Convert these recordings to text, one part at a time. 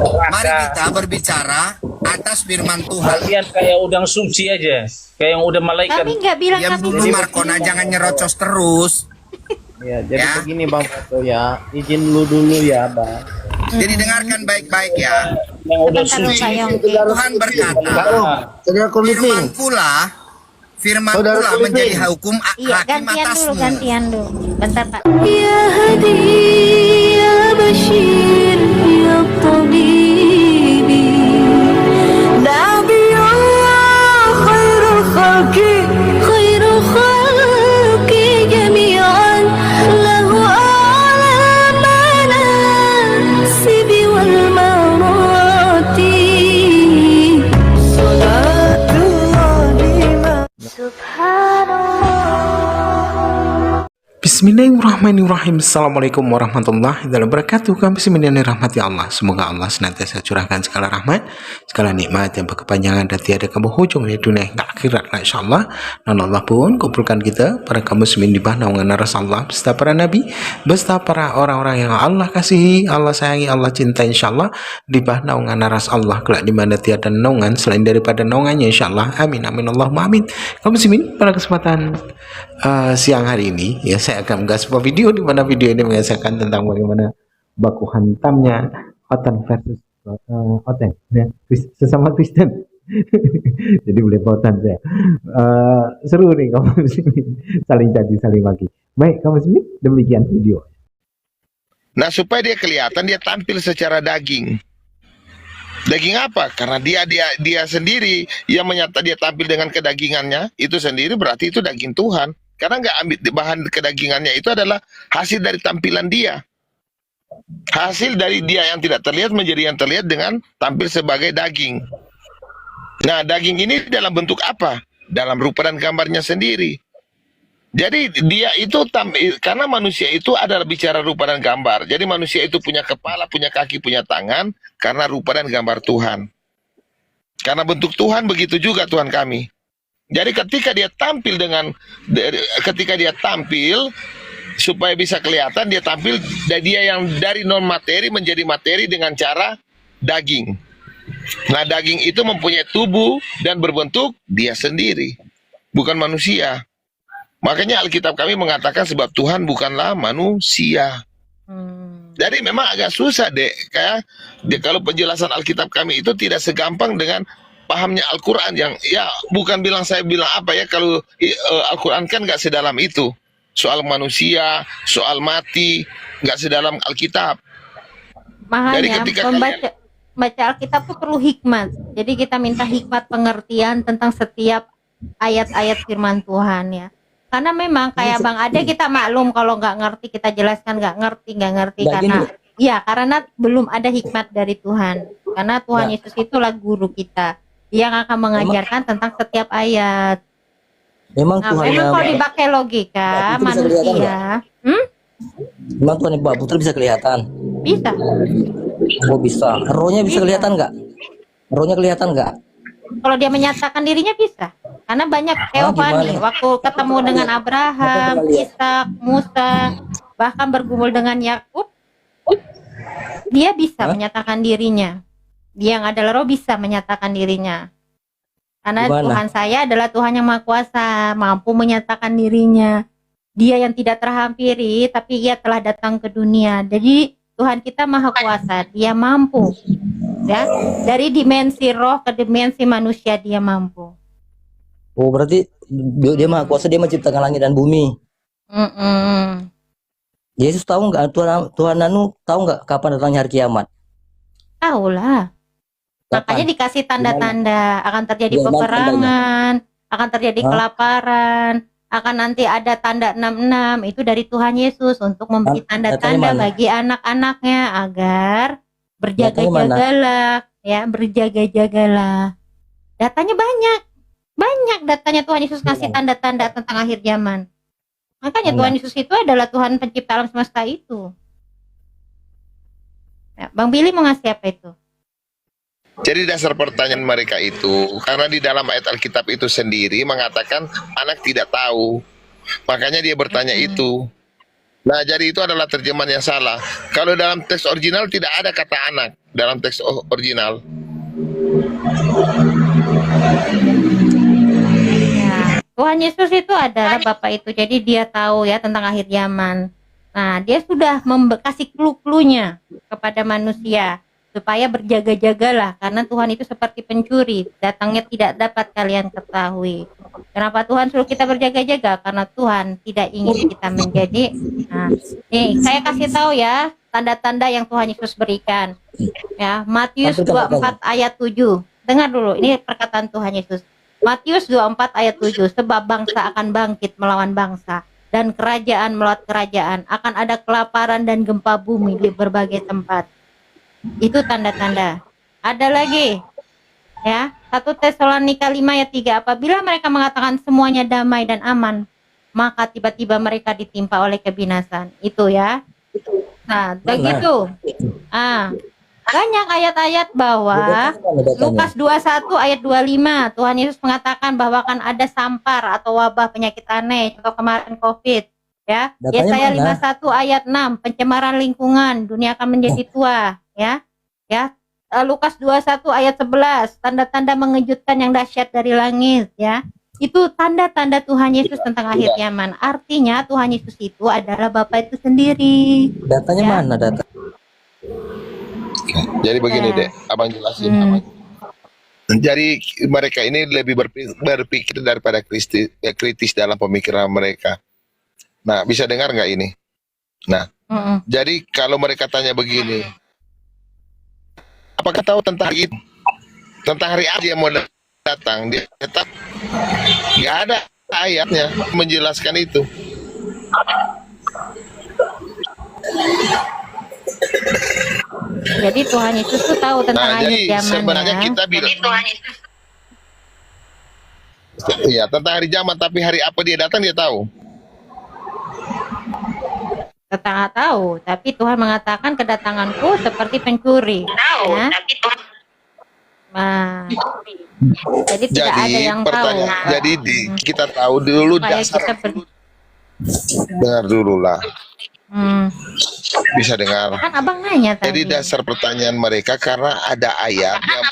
Mari kita berbicara atas firman Tuhan. Kalian kayak udang suci aja, kayak yang udah malaikat. Kami nggak bilang Diam kami dulu Markona, jangan nyerocos terus. Ya, jadi Ya. begini Bang Pato ya, izin dulu ya Bang. Jadi dengarkan baik-baik ya. Yang udah Bentar dulu, suci. Pak Yongki. Tuhan berkata, Saudara firman pula Saudara Kuliping. menjadi hukum Iya, hakim gantian dulu, atasmu. gantian dulu. Bentar, Pak. يا هدي يا بشير يا طبيبي نبي الله خير الخلق خير الخلق جميعا له أعلى المناسب والمراتب صلاة الله سبحان الله. Bismillahirrahmanirrahim. Assalamualaikum warahmatullahi wabarakatuh. Kami semuanya rahmati Allah. Semoga Allah senantiasa curahkan segala rahmat, segala nikmat yang berkepanjangan dan tiada keberhujung di dunia hingga akhirat, insyaallah. Dan Allah pun kumpulkan kita para kaum muslimin di bawah naungan Rasulullah beserta para nabi, beserta para orang-orang yang Allah kasihi, Allah sayangi, Allah cintai, insyaallah, di bawah naungan Rasulullah kelak di mana tiada naungan selain daripada naungannya, insyaallah. Amin amin Allahumma amin. Kaum muslimin, pada kesempatan siang hari ini ya, saya akan menggah sebuah video di mana video ini mengisahkan tentang bagaimana baku hantamnya Khotan versus Khoten ya, sesama Kristen. Jadi belepotan saya. Seru nih kaum muslimin, saling caci saling maki. Baik kaum muslimin, demikian video. Nah, supaya dia kelihatan, dia tampil secara daging. Daging apa? Karena dia sendiri yang menyata dia tampil dengan kedagingannya, itu sendiri berarti itu daging Tuhan. Karena nggak ambil bahan kedagingannya, itu adalah hasil dari tampilan dia. Hasil dari dia yang tidak terlihat menjadi yang terlihat dengan tampil sebagai daging. Nah, daging ini dalam bentuk apa? Dalam rupa dan gambarnya sendiri. Jadi dia itu karena manusia itu adalah bicara rupa dan gambar. Jadi manusia itu punya kepala, punya kaki, punya tangan karena rupa dan gambar Tuhan. Karena bentuk Tuhan, begitu juga Tuhan kami. Jadi ketika dia tampil supaya bisa kelihatan, dia tampil dia yang dari non materi menjadi materi dengan cara daging. Nah, daging itu mempunyai tubuh dan berbentuk dia sendiri, bukan manusia. Makanya Alkitab kami mengatakan sebab Tuhan bukanlah manusia. Jadi memang agak susah kayak kalau penjelasan Alkitab kami itu tidak segampang dengan pahamnya Al-Quran yang ya bukan saya bilang apa ya, kalau Al-Quran kan nggak sedalam itu. Soal manusia, soal mati, nggak sedalam Alkitab. Jadi Makanya ketika baca Alkitab itu perlu hikmat. Jadi kita minta hikmat pengertian tentang setiap ayat-ayat firman Tuhan ya. Karena memang kayak Bang Ade, kita maklum kalau nggak ngerti kita jelaskan nggak ngerti karena ya karena belum ada hikmat dari Tuhan. Karena Tuhan Yesus itulah guru kita yang akan mengajarkan tentang setiap ayat. Memang Nah, Tuhan memang kalau dipakai logika manusia, memang Tuhan Mbak Putri bisa kelihatan. bisa. Oh bisa. Rohnya bisa kelihatan nggak? Rohnya kelihatan nggak? Kalau dia menyatakan dirinya bisa. Karena banyak teofani waktu ketemu dengan Abraham, Ishak, Musa, bahkan bergumul dengan Yakub, dia bisa menyatakan dirinya. Dia yang adalah roh bisa menyatakan dirinya. Karena Tuhan saya adalah Tuhan yang Maha Kuasa, mampu menyatakan dirinya. Dia yang tidak terhampiri, tapi ia telah datang ke dunia. Jadi Tuhan kita Maha Kuasa, dia mampu. Ya, dari dimensi roh ke dimensi manusia dia mampu. Oh berarti dia Maha Kuasa, dia menciptakan langit dan bumi. Yesus tahu nggak, Tuhan Anu tahu nggak kapan datangnya hari kiamat? Tahu lah. Makanya dikasih tanda-tanda akan terjadi peperangan, akan terjadi kelaparan, akan nanti ada tanda 66, itu dari Tuhan Yesus untuk memberi tanda-tanda bagi anak-anaknya agar berjaga-jagalah, ya, berjaga-jagalah. Datanya banyak datanya Tuhan Yesus kasih tanda-tanda tentang akhir zaman. Makanya Tuhan Yesus itu adalah Tuhan pencipta alam semesta itu. Ya, Bang Billy mau ngasih apa itu? Jadi dasar pertanyaan mereka itu, karena di dalam ayat Alkitab itu sendiri mengatakan anak tidak tahu. Makanya dia bertanya itu. Nah, jadi itu adalah terjemahan yang salah. Kalau dalam teks original tidak ada kata anak. dalam teks original. Ya, Tuhan Yesus itu adalah Bapa itu. Jadi dia tahu ya tentang akhir zaman. Nah, dia sudah kasih clue-cluenya kepada manusia supaya berjaga-jagalah karena Tuhan itu seperti pencuri, datangnya tidak dapat kalian ketahui. Kenapa Tuhan suruh kita berjaga-jaga? Karena Tuhan tidak ingin kita menjadi. Nah, nih saya kasih tahu ya tanda-tanda yang Tuhan Yesus berikan. Ya, Matius 24 ayat 7. Dengar dulu, ini perkataan Tuhan Yesus. Matius 24 ayat 7, sebab bangsa akan bangkit melawan bangsa dan kerajaan melawan kerajaan, akan ada kelaparan dan gempa bumi di berbagai tempat. Itu tanda-tanda. Ada lagi ya, 1 Tesalonika 5 ayat 3, apabila mereka mengatakan semuanya damai dan aman, maka tiba-tiba mereka ditimpa oleh kebinasan. Itu ya. Nah, begitu. Banyak ayat-ayat bahwa Lukas 21 ayat 25 Tuhan Yesus mengatakan bahwa akan ada sampar atau wabah penyakit aneh, contoh kemarin COVID ya. Yesaya 51 ayat 6 pencemaran lingkungan, dunia akan menjadi tua ya. Lukas 21 ayat 11 tanda-tanda mengejutkan yang dahsyat dari langit ya. Itu tanda-tanda Tuhan Yesus tentang akhir zaman. Artinya Tuhan Yesus itu adalah Bapa itu sendiri. Datanya ya. mana data? Jadi begini deh, abang jelasin. Jadi mereka ini lebih berpikir daripada kritis dalam pemikiran mereka. Nah, bisa dengar nggak ini? Nah, jadi kalau mereka tanya begini, apakah tahu tentang hari itu? Tentang hari apa dia mau datang? Dia tetap nggak ada ayatnya menjelaskan itu. Jadi Tuhan Yesus tuh tahu tentang akhir jadi zaman sebenarnya ya. kita bilang iya tentang hari zaman, tapi hari apa dia datang dia tahu. Kita tahu, tapi Tuhan mengatakan kedatanganku seperti pencuri. Ya. Nah, jadi tidak ada yang tahu. Jadi kita tahu dulu Supaya dasar. kita Dengar dulu lah. Bisa dengar. Kan abang nanya tadi. Jadi dasar pertanyaan mereka karena ada ayat yang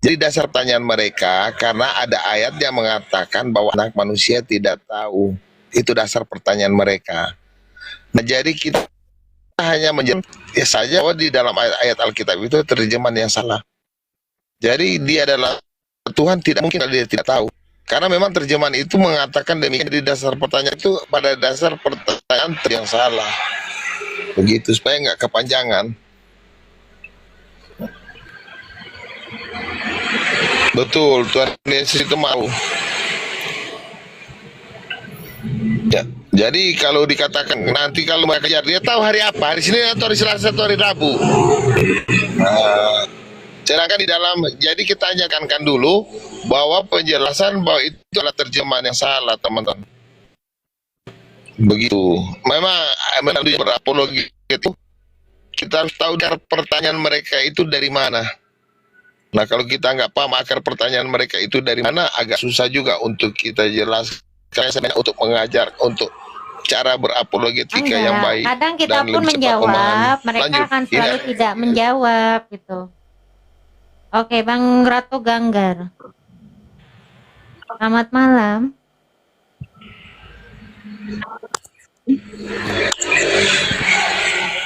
Jadi dasar pertanyaan mereka karena ada ayat yang mengatakan bahwa anak manusia tidak tahu. Itu dasar pertanyaan mereka. Nah, jadi kita hanya menjelaskan ya saja bahwa di dalam ayat Alkitab itu terjemahan yang salah. Jadi dia adalah Tuhan, tidak mungkin dia tidak tahu. Karena memang terjemahan itu mengatakan demikian. Di dasar pertanyaan itu pada dasar pertanyaan yang salah. Begitu supaya nggak kepanjangan. Betul, Tuhan Yesus itu mau. Ya, jadi kalau dikatakan nanti kalau mereka kejar, dia tahu hari apa? Hari Senin atau hari Selasa atau hari Rabu? Sedangkan di dalam, jadi kita tanyakan dulu bahwa penjelasan bahwa itu adalah terjemahan yang salah, teman-teman. Begitu. Memang melalui berapologi itu kita harus tahu dari pertanyaan mereka itu dari mana. Nah, kalau kita nggak paham akar pertanyaan mereka itu dari mana, agak susah juga untuk kita jelaskan untuk mengajar, untuk cara berapologetika yang baik. Kadang kita dan pun lebih cepat menjawab, memahami. mereka Lanjut. akan selalu tidak menjawab gitu. Oke, Bang Ratu Ganggar. Selamat malam.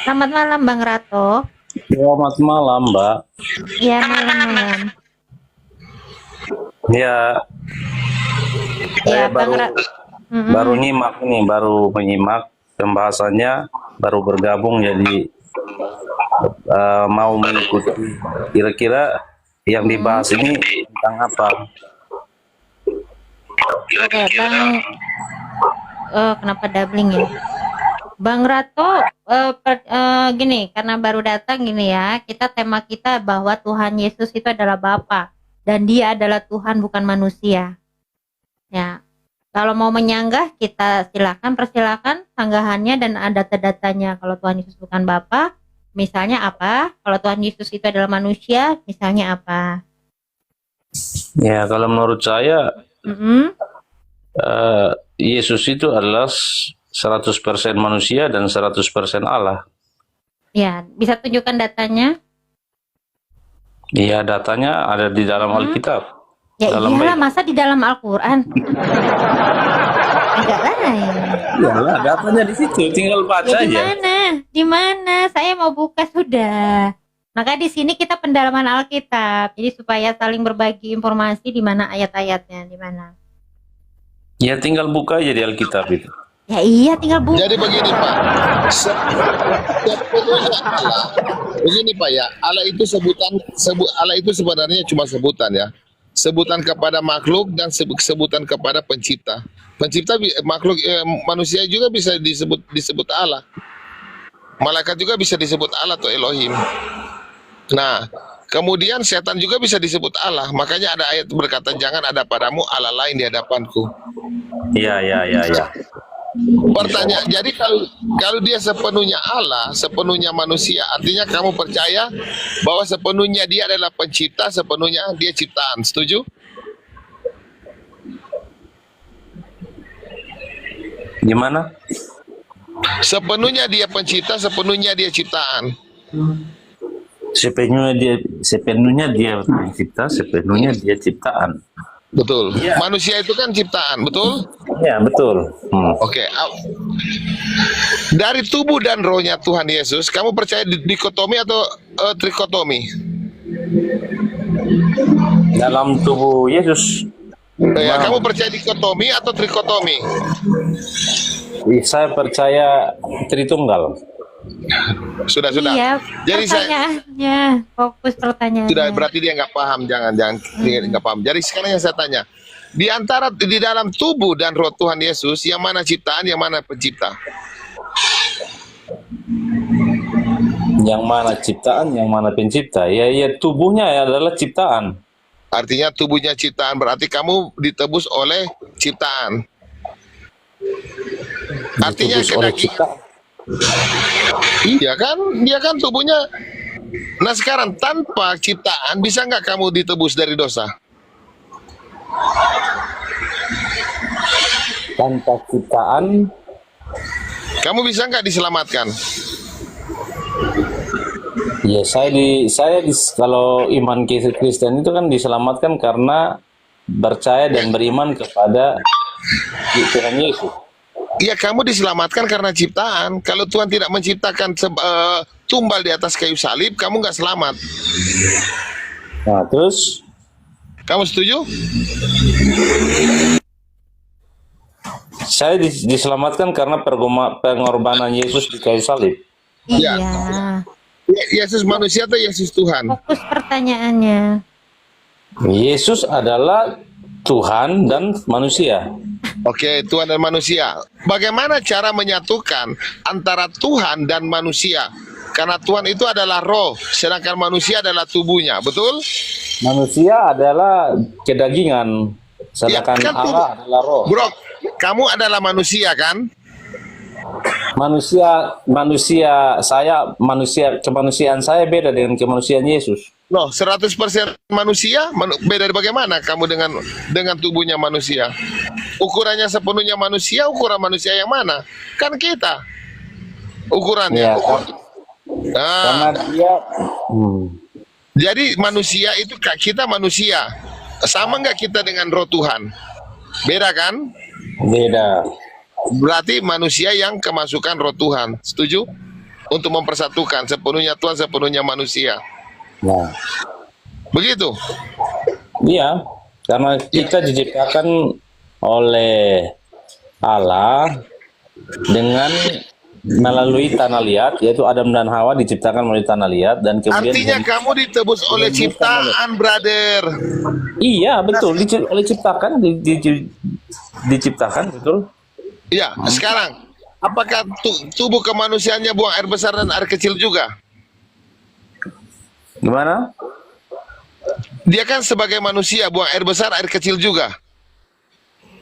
Selamat malam, Bang Rato. Selamat malam, Mbak. Iya, malam-malam. Ya, Ya, saya Bang baru nyimak ini, baru menyimak pembahasannya, baru bergabung jadi mau mengikuti. Kira-kira yang dibahas ini tentang apa? Oke, Bang. Kenapa doubling ya? Bang Rato, gini, karena baru datang gini ya, tema kita bahwa Tuhan Yesus itu adalah Bapa dan Dia adalah Tuhan bukan manusia. Ya, kalau mau menyanggah kita persilakan sanggahannya dan ada data-datanya. Kalau Tuhan Yesus bukan Bapa, misalnya apa? Kalau Tuhan Yesus itu adalah manusia, misalnya apa? Ya, kalau menurut saya Yesus itu adalah 100% manusia dan 100% Allah. Ya, bisa tunjukkan datanya? Iya, datanya ada di dalam Alkitab. Ya Dalam iyalah, Bible. masa di dalam Al-Quran? Enggak lain. Iyalah, datanya di situ, tinggal baca Ya, di aja. mana? Di mana? Saya mau buka sudah. Maka di sini kita pendalaman Alkitab. Jadi supaya saling berbagi informasi di mana ayat-ayatnya, di mana. Ya tinggal buka aja di Alkitab itu. Ya iya, tinggal buka. Jadi begini Pak, sepenuhnya Allah. Begini Pak ya, Allah itu Allah itu sebenarnya cuma sebutan ya. Sebutan kepada makhluk dan sebutan kepada pencipta. Pencipta makhluk manusia juga bisa disebut Allah. Malaikat juga bisa disebut Allah atau Elohim. Nah, kemudian setan juga bisa disebut Allah. Makanya ada ayat berkata, jangan ada padamu Allah lain di hadapanku. Iya. Pertanyaan, jadi kalau dia sepenuhnya Allah, sepenuhnya manusia, artinya kamu percaya bahwa sepenuhnya dia adalah pencipta, sepenuhnya dia ciptaan. Setuju? Gimana? Sepenuhnya dia pencipta, sepenuhnya dia ciptaan. Sepenuhnya dia pencipta, sepenuhnya dia ciptaan. Betul. Manusia itu kan ciptaan, betul? Ya, betul. Oke. Dari tubuh dan rohnya Tuhan Yesus, kamu percaya dikotomi atau trikotomi? Dalam tubuh Yesus. Ya, kamu percaya dikotomi atau trikotomi? Saya percaya Tritunggal. Sudah. Iya, Jadi pertanyaannya. Fokus pertanyaannya. Sudah, berarti dia nggak paham. Jangan nggak paham. Jadi sekarang yang saya tanya, di dalam tubuh dan roh Tuhan Yesus, yang mana ciptaan, yang mana pencipta? Yang mana ciptaan, yang mana pencipta? Ya, tubuhnya adalah ciptaan. Artinya tubuhnya ciptaan, berarti kamu ditebus oleh ciptaan. Artinya Ditebus oleh ciptaan. Iya kan, dia kan tubuhnya. Nah sekarang tanpa ciptaan bisa nggak kamu ditebus dari dosa? Tanpa ciptaan, Kamu bisa nggak diselamatkan? ya kalau iman Kristen itu kan diselamatkan karena percaya dan beriman kepada Tuhan Yesus. Iya, kamu diselamatkan karena ciptaan. Kalau Tuhan tidak menciptakan tumbal di atas kayu salib, kamu nggak selamat. Nah, terus Kamu setuju? saya diselamatkan karena pengorbanan Yesus di kayu salib. Iya. Yesus manusia atau Yesus Tuhan? Fokus pertanyaannya. Yesus adalah Tuhan dan manusia. Oke, Tuhan dan manusia. Bagaimana cara menyatukan antara Tuhan dan manusia? Karena Tuhan itu adalah roh, sedangkan manusia adalah tubuhnya, betul? Manusia adalah kedagingan, sedangkan Ya, kan Allah adalah roh. Bro, kamu adalah manusia kan? Kemanusiaan saya beda dengan kemanusiaan Yesus. Loh, 100% manusia, beda bagaimana kamu dengan tubuhnya manusia? Ukurannya sepenuhnya manusia, ukuran manusia yang mana? Kan kita ukurannya. Ya, karena Nah, dia jadi manusia itu kita manusia. Sama nggak kita dengan roh Tuhan? Beda kan? beda. Berarti manusia yang kemasukan roh Tuhan. Setuju? Untuk mempersatukan sepenuhnya Tuhan, sepenuhnya manusia. Nah, Begitu? iya, karena kita diciptakan oleh Allah dengan melalui tanah liat, yaitu Adam dan Hawa diciptakan melalui tanah liat, dan kemudian Artinya kamu ditebus oleh ciptaan, brother. iya betul, diciptakan betul. Ya, sekarang apakah tubuh kemanusiaannya buang air besar dan air kecil juga? Gimana? Dia kan sebagai manusia buang air besar, air kecil juga.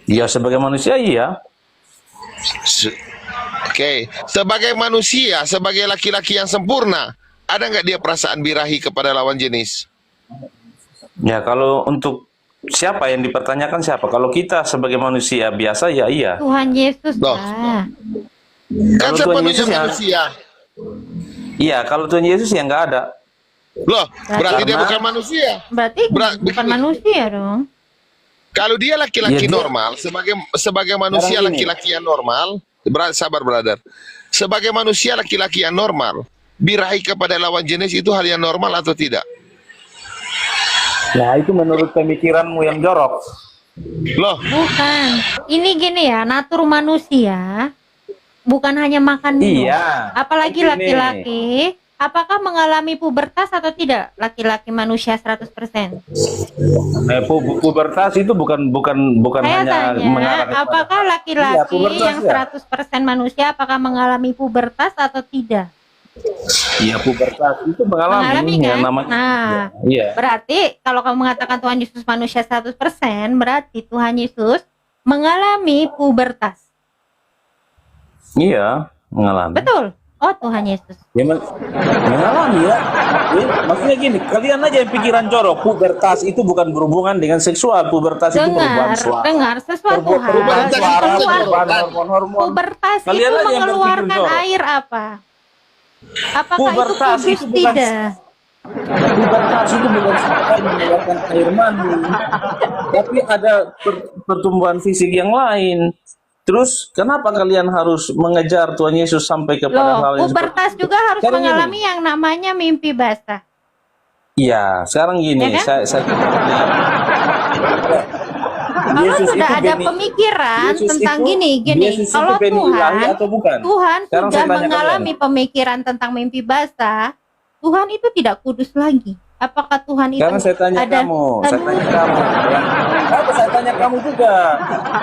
Ya sebagai manusia iya. Oke, sebagai manusia, sebagai laki-laki yang sempurna, ada nggak dia perasaan birahi kepada lawan jenis? Ya kalau untuk siapa yang dipertanyakan siapa? Kalau kita sebagai manusia biasa ya iya. Tuhan Yesus Loh. lah. Kan Kalau Tuhan sepenuhnya Yesus ya. manusia. Iya, kalau Tuhan Yesus yang nggak ada. Loh, berarti dia Karena- bukan manusia. Berarti bukan begini. manusia dong. Kalau dia laki-laki Iya, dia- normal, sebagai manusia Sekarang gini. laki-laki yang normal, sabar brother. Sebagai manusia laki-laki yang normal, birahi kepada lawan jenis itu hal yang normal atau tidak? Nah, itu menurut pemikiranmu yang jorok. Loh, Bukan. Ini gini ya, natur manusia bukan hanya makan minum. Iya. Apalagi Gini. laki-laki, apakah mengalami pubertas atau tidak laki-laki manusia 100%? Pubertas itu bukan Saya hanya tanya, mengarah kepada- apakah Iya, laki-laki pubertas yang ya. 100% manusia apakah mengalami pubertas atau tidak? Iya, pubertas itu mengalami kan? yang namanya. Nah, Iya. berarti kalau kamu mengatakan Tuhan Yesus manusia 100%, berarti Tuhan Yesus mengalami pubertas. Iya, mengalami. Betul? Oh, Tuhan Yesus. Ya, mengalami ya. Maksudnya gini, kalian aja yang pikiran jorok. Pubertas itu bukan berhubungan dengan seksual. Pubertas itu perubahan suara. Dengar sesuatu Perubahan hal. suara, Keluar- perubahan hormon-hormon. Pubertas Kalian itu aja yang mengeluarkan berpikir jorok. air apa? Apakah Pubertas itu itu kudus? bukan- Tidak. Pubertas itu bukan sekedar mengeluarkan air mani, tapi ada pertumbuhan fisik yang lain. Terus kenapa kalian harus mengejar Tuhan Yesus sampai kepada hal Loh, yang pubertas seperti itu? juga harus Sekarang gini. mengalami yang namanya mimpi basah. Iya, sekarang gini, Ya kan? saya Kalau Yesus sudah itu ada beni- pemikiran Yesus tentang itu- gini, Yesus itu kalau beni ilahi atau bukan? Tuhan Sekarang sudah saya tanya mengalami pemikiran tentang mimpi basah, Tuhan itu tidak kudus lagi. Apakah Tuhan itu Sekarang saya tanya ada kamu, saya tanya kamu. Ya. Apa saya tanya kamu juga?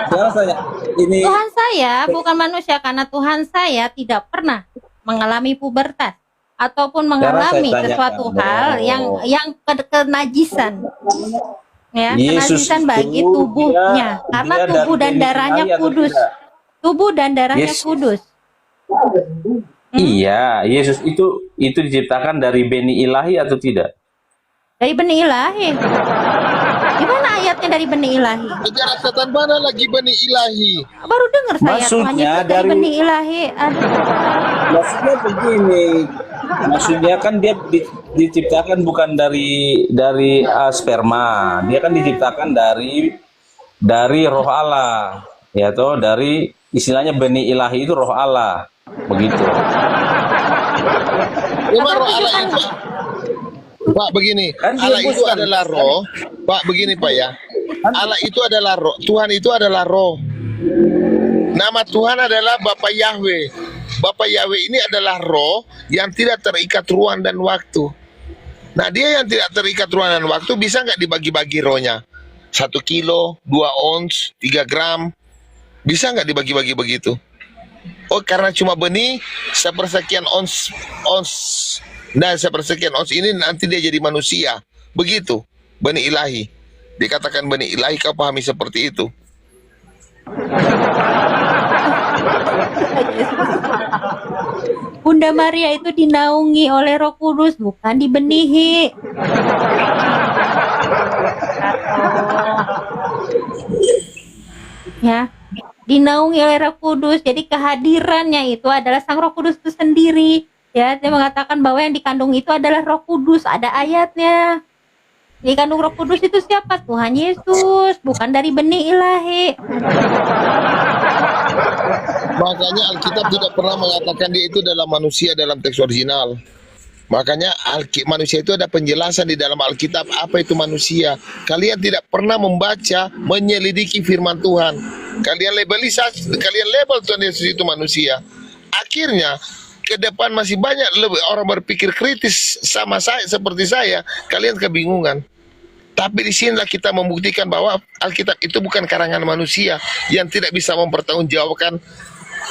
Sekarang saya ini Tuhan saya bukan manusia karena Tuhan saya tidak pernah mengalami pubertas ataupun mengalami saya tanya sesuatu kamu. hal yang kenajisan. Ya, Yesus kenajisan bagi itu tubuhnya karena dia tubuh dari dan beni darahnya ilahi atau kudus. tidak? Tubuh dan darahnya Yes. kudus. Iya, Yesus itu diciptakan dari beni ilahi atau tidak? Dari benih ilahi. Gimana ayatnya dari benih ilahi? negara setan mana lagi benih ilahi? Baru dengar saya Maksudnya Tuhan Yesus dari dari- benih ilahi. Aduh. Maksudnya begini, maksudnya kan dia diciptakan bukan dari sperma, dia kan diciptakan dari roh Allah, ya toh, dari istilahnya benih ilahi itu roh Allah, begitu. Memang roh Allah itu, Pak, begini, Kan Allah itu dihembuskan. adalah roh. Pak, begini Pak ya, Allah itu adalah roh, Tuhan itu adalah roh. Nama Tuhan adalah Bapa Yahweh. Bapa Yahweh ini adalah roh yang tidak terikat ruang dan waktu. Nah, dia yang tidak terikat ruang dan waktu bisa nggak dibagi-bagi rohnya? 1 kilo, 2 ons, 3 gram, bisa nggak dibagi-bagi begitu? Oh, karena cuma benih, sepersekian ons, dan sepersekian ons ini nanti dia jadi manusia. Begitu, benih ilahi. Dikatakan benih ilahi, kau pahami seperti itu. Bunda Maria itu dinaungi oleh Roh Kudus, bukan dibenihi. Ya, dinaungi oleh Roh Kudus. Jadi kehadirannya itu adalah Sang Roh Kudus itu sendiri. Ya, dia mengatakan bahwa yang dikandung itu adalah Roh Kudus. Ada ayatnya. Dikandung Roh Kudus itu siapa? Tuhan Yesus, bukan dari benih ilahi. Makanya Alkitab tidak pernah mengatakan dia itu adalah manusia dalam teks original. Makanya manusia itu ada penjelasan di dalam Alkitab apa itu manusia. Kalian tidak pernah membaca, menyelidiki firman Tuhan. Kalian label Tuhan Yesus itu manusia. Akhirnya ke depan masih banyak orang berpikir kritis sama saya seperti saya. Kalian kebingungan. Tapi di sinilah kita membuktikan bahwa Alkitab itu bukan karangan manusia yang tidak bisa mempertanggungjawabkan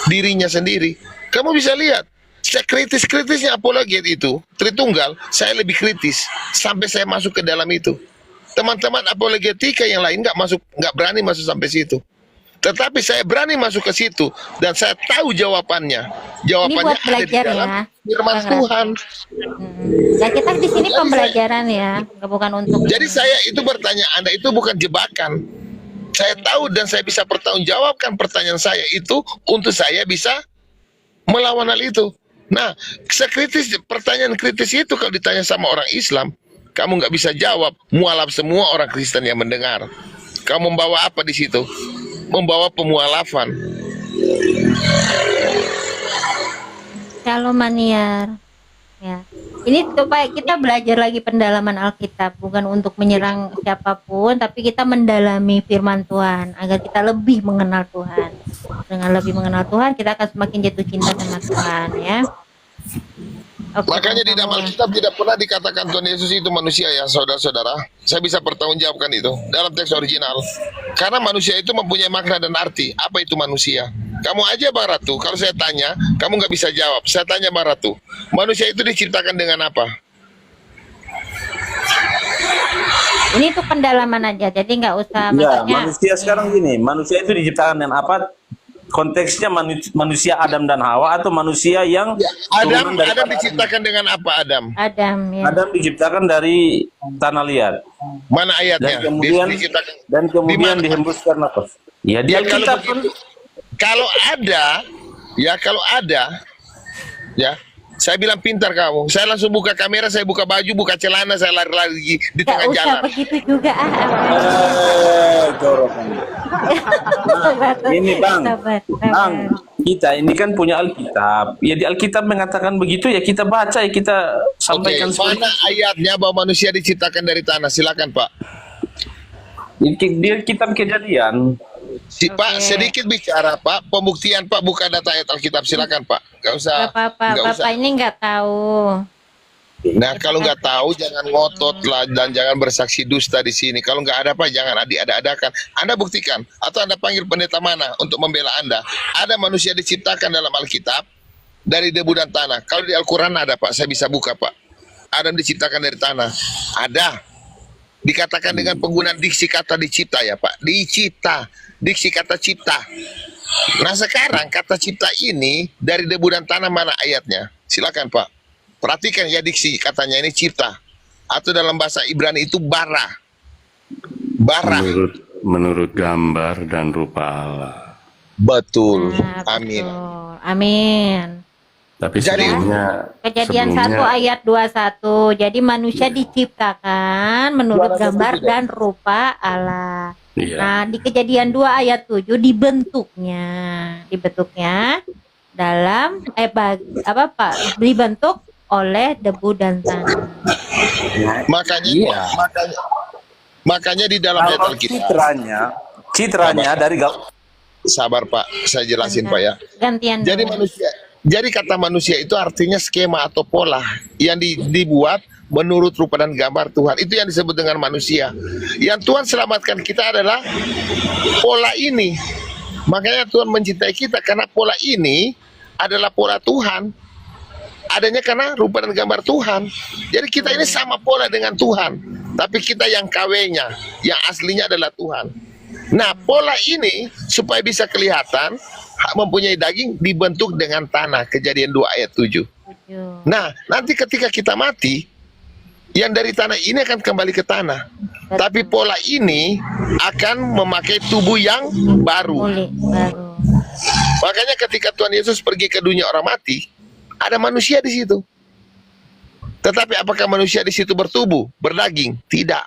dirinya sendiri. Kamu bisa lihat, saya kritis-kritisnya apologet itu, Tritunggal, saya lebih kritis sampai saya masuk ke dalam itu. Teman-teman apologetika yang lain nggak berani masuk sampai situ. Tetapi saya berani masuk ke situ dan saya tahu jawabannya. Jawabannya buat ada di belajar dalam ya, firman Bang Tuhan. Ya kita di sini Jadi pembelajaran ya, bukan untuk. Jadi saya itu bertanya, Anda itu bukan jebakan. Saya tahu dan saya bisa pertanggungjawabkan pertanyaan saya itu untuk saya bisa melawan hal itu. Nah, sekritis pertanyaan kritis itu kalau ditanya sama orang Islam, kamu nggak bisa jawab. Mualaf semua orang Kristen yang mendengar. Kamu membawa apa di situ? Membawa pemualafan. Shalom Maniar. Ya. Ini supaya kita belajar lagi pendalaman Alkitab, bukan untuk menyerang siapapun, tapi kita mendalami firman Tuhan agar kita lebih mengenal Tuhan. Dengan lebih mengenal Tuhan, kita akan semakin jatuh cinta sama Tuhan, ya. Oke, Makanya di dalam teman-teman. Alkitab tidak pernah dikatakan Tuhan Yesus itu manusia ya, saudara-saudara. Saya bisa pertanggungjawabkan itu dalam teks original. Karena manusia itu mempunyai makna dan arti. Apa itu manusia? Kamu aja Bang Ratu, kalau saya tanya, kamu nggak bisa jawab. Saya tanya Bang Ratu, manusia itu diciptakan dengan apa? Ini tuh pendalaman aja, jadi nggak usah Ya, maksudnya. manusia sekarang gini, manusia itu diciptakan dengan apa? Konteksnya manusia Adam dan Hawa atau manusia yang Adam, turunan daripada Adam diciptakan dengan apa Adam? Adam, ya. Adam diciptakan dari tanah liat Mana ayatnya? dan kemudian Diciptakan. Di mana? dihembuskan nafas. Ya di Ya, kalau Alkitab kan begitu, kalau ada, ya, saya bilang pintar kamu. Saya langsung buka kamera, saya buka baju, buka celana, saya lari-lari di Nggak tengah usah jalan. begitu juga jorokan. Ini Bang, Sabar, Bang, kita ini kan punya Alkitab. Ya di Alkitab mengatakan begitu ya kita baca ya kita Oke, sampaikan mana ayatnya bahwa manusia diciptakan dari tanah? Silakan Pak. di Alkitab Kejadian. Pak, sedikit bicara Pak, pembuktian Pak, buka data ayat Alkitab, silakan Pak. Gak usah. Bapak, nggak usah. Bapak ini nggak tahu. Nah, kalau nggak tahu jangan ngotot lah dan jangan bersaksi dusta di sini. Kalau nggak ada Pak, jangan ada-adakan. Anda buktikan atau Anda panggil pendeta mana untuk membela Anda. Ada manusia diciptakan dalam Alkitab dari debu dan tanah. Kalau di Al-Quran ada Pak, saya bisa buka Pak. Adam diciptakan dari tanah. Ada. Dikatakan dengan penggunaan diksi kata dicipta ya Pak. Dicipta. Diksi kata cipta. Nah sekarang kata cipta ini dari debu dan tanah mana ayatnya? Silakan Pak. Perhatikan ya diksi katanya ini cipta. Atau dalam bahasa Ibrani itu bara. Bara. Menurut gambar dan rupa Allah. Betul. Nah, Amin. betul. Amin. Tapi Jadi- Kejadian 1 ayat 21. Jadi manusia diciptakan menurut gambar dan rupa Allah. Iya. Nah, di Kejadian 2 ayat 7 dibentuknya dalam dibentuk oleh debu dan tanah. Makanya Iya. makanya di dalam ayat Kalau Alkitab. citranya dari Sabar Pak, saya jelasin Pak ya. Gantian Jadi dulu. jadi kata manusia itu artinya skema atau pola yang dibuat menurut rupa dan gambar Tuhan. Itu yang disebut dengan manusia. Yang Tuhan selamatkan kita adalah pola ini. Makanya Tuhan mencintai kita karena pola ini adalah pola Tuhan. Adanya karena rupa dan gambar Tuhan. Jadi kita ini sama pola dengan Tuhan. Tapi kita yang KW-nya, yang aslinya adalah Tuhan. Nah, pola ini supaya bisa kelihatan mempunyai daging dibentuk dengan tanah. Kejadian 2 ayat 7. Nah, nanti ketika kita mati, yang dari tanah ini akan kembali ke tanah. Tapi pola ini akan memakai tubuh yang baru. Boleh, baru. Makanya ketika Tuhan Yesus pergi ke dunia orang mati, ada manusia di situ. Tetapi apakah manusia di situ bertubuh, berdaging? Tidak.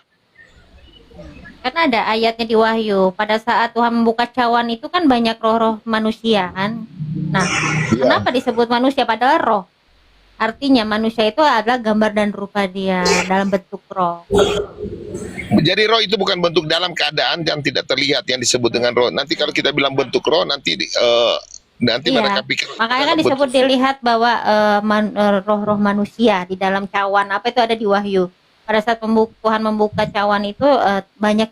Karena ada ayatnya di Wahyu, pada saat Tuhan membuka cawan itu kan banyak roh-roh manusia kan. Nah, kenapa disebut manusia padahal roh? Artinya manusia itu adalah gambar dan rupa dia dalam bentuk roh. Jadi roh itu bukan bentuk dalam keadaan yang tidak terlihat yang disebut dengan roh. Nanti kalau kita bilang bentuk roh, nanti mereka pikir. Makanya kan disebut dilihat bahwa roh-roh manusia di dalam cawan apa itu ada di Wahyu. Pada saat Tuhan membuka cawan itu banyak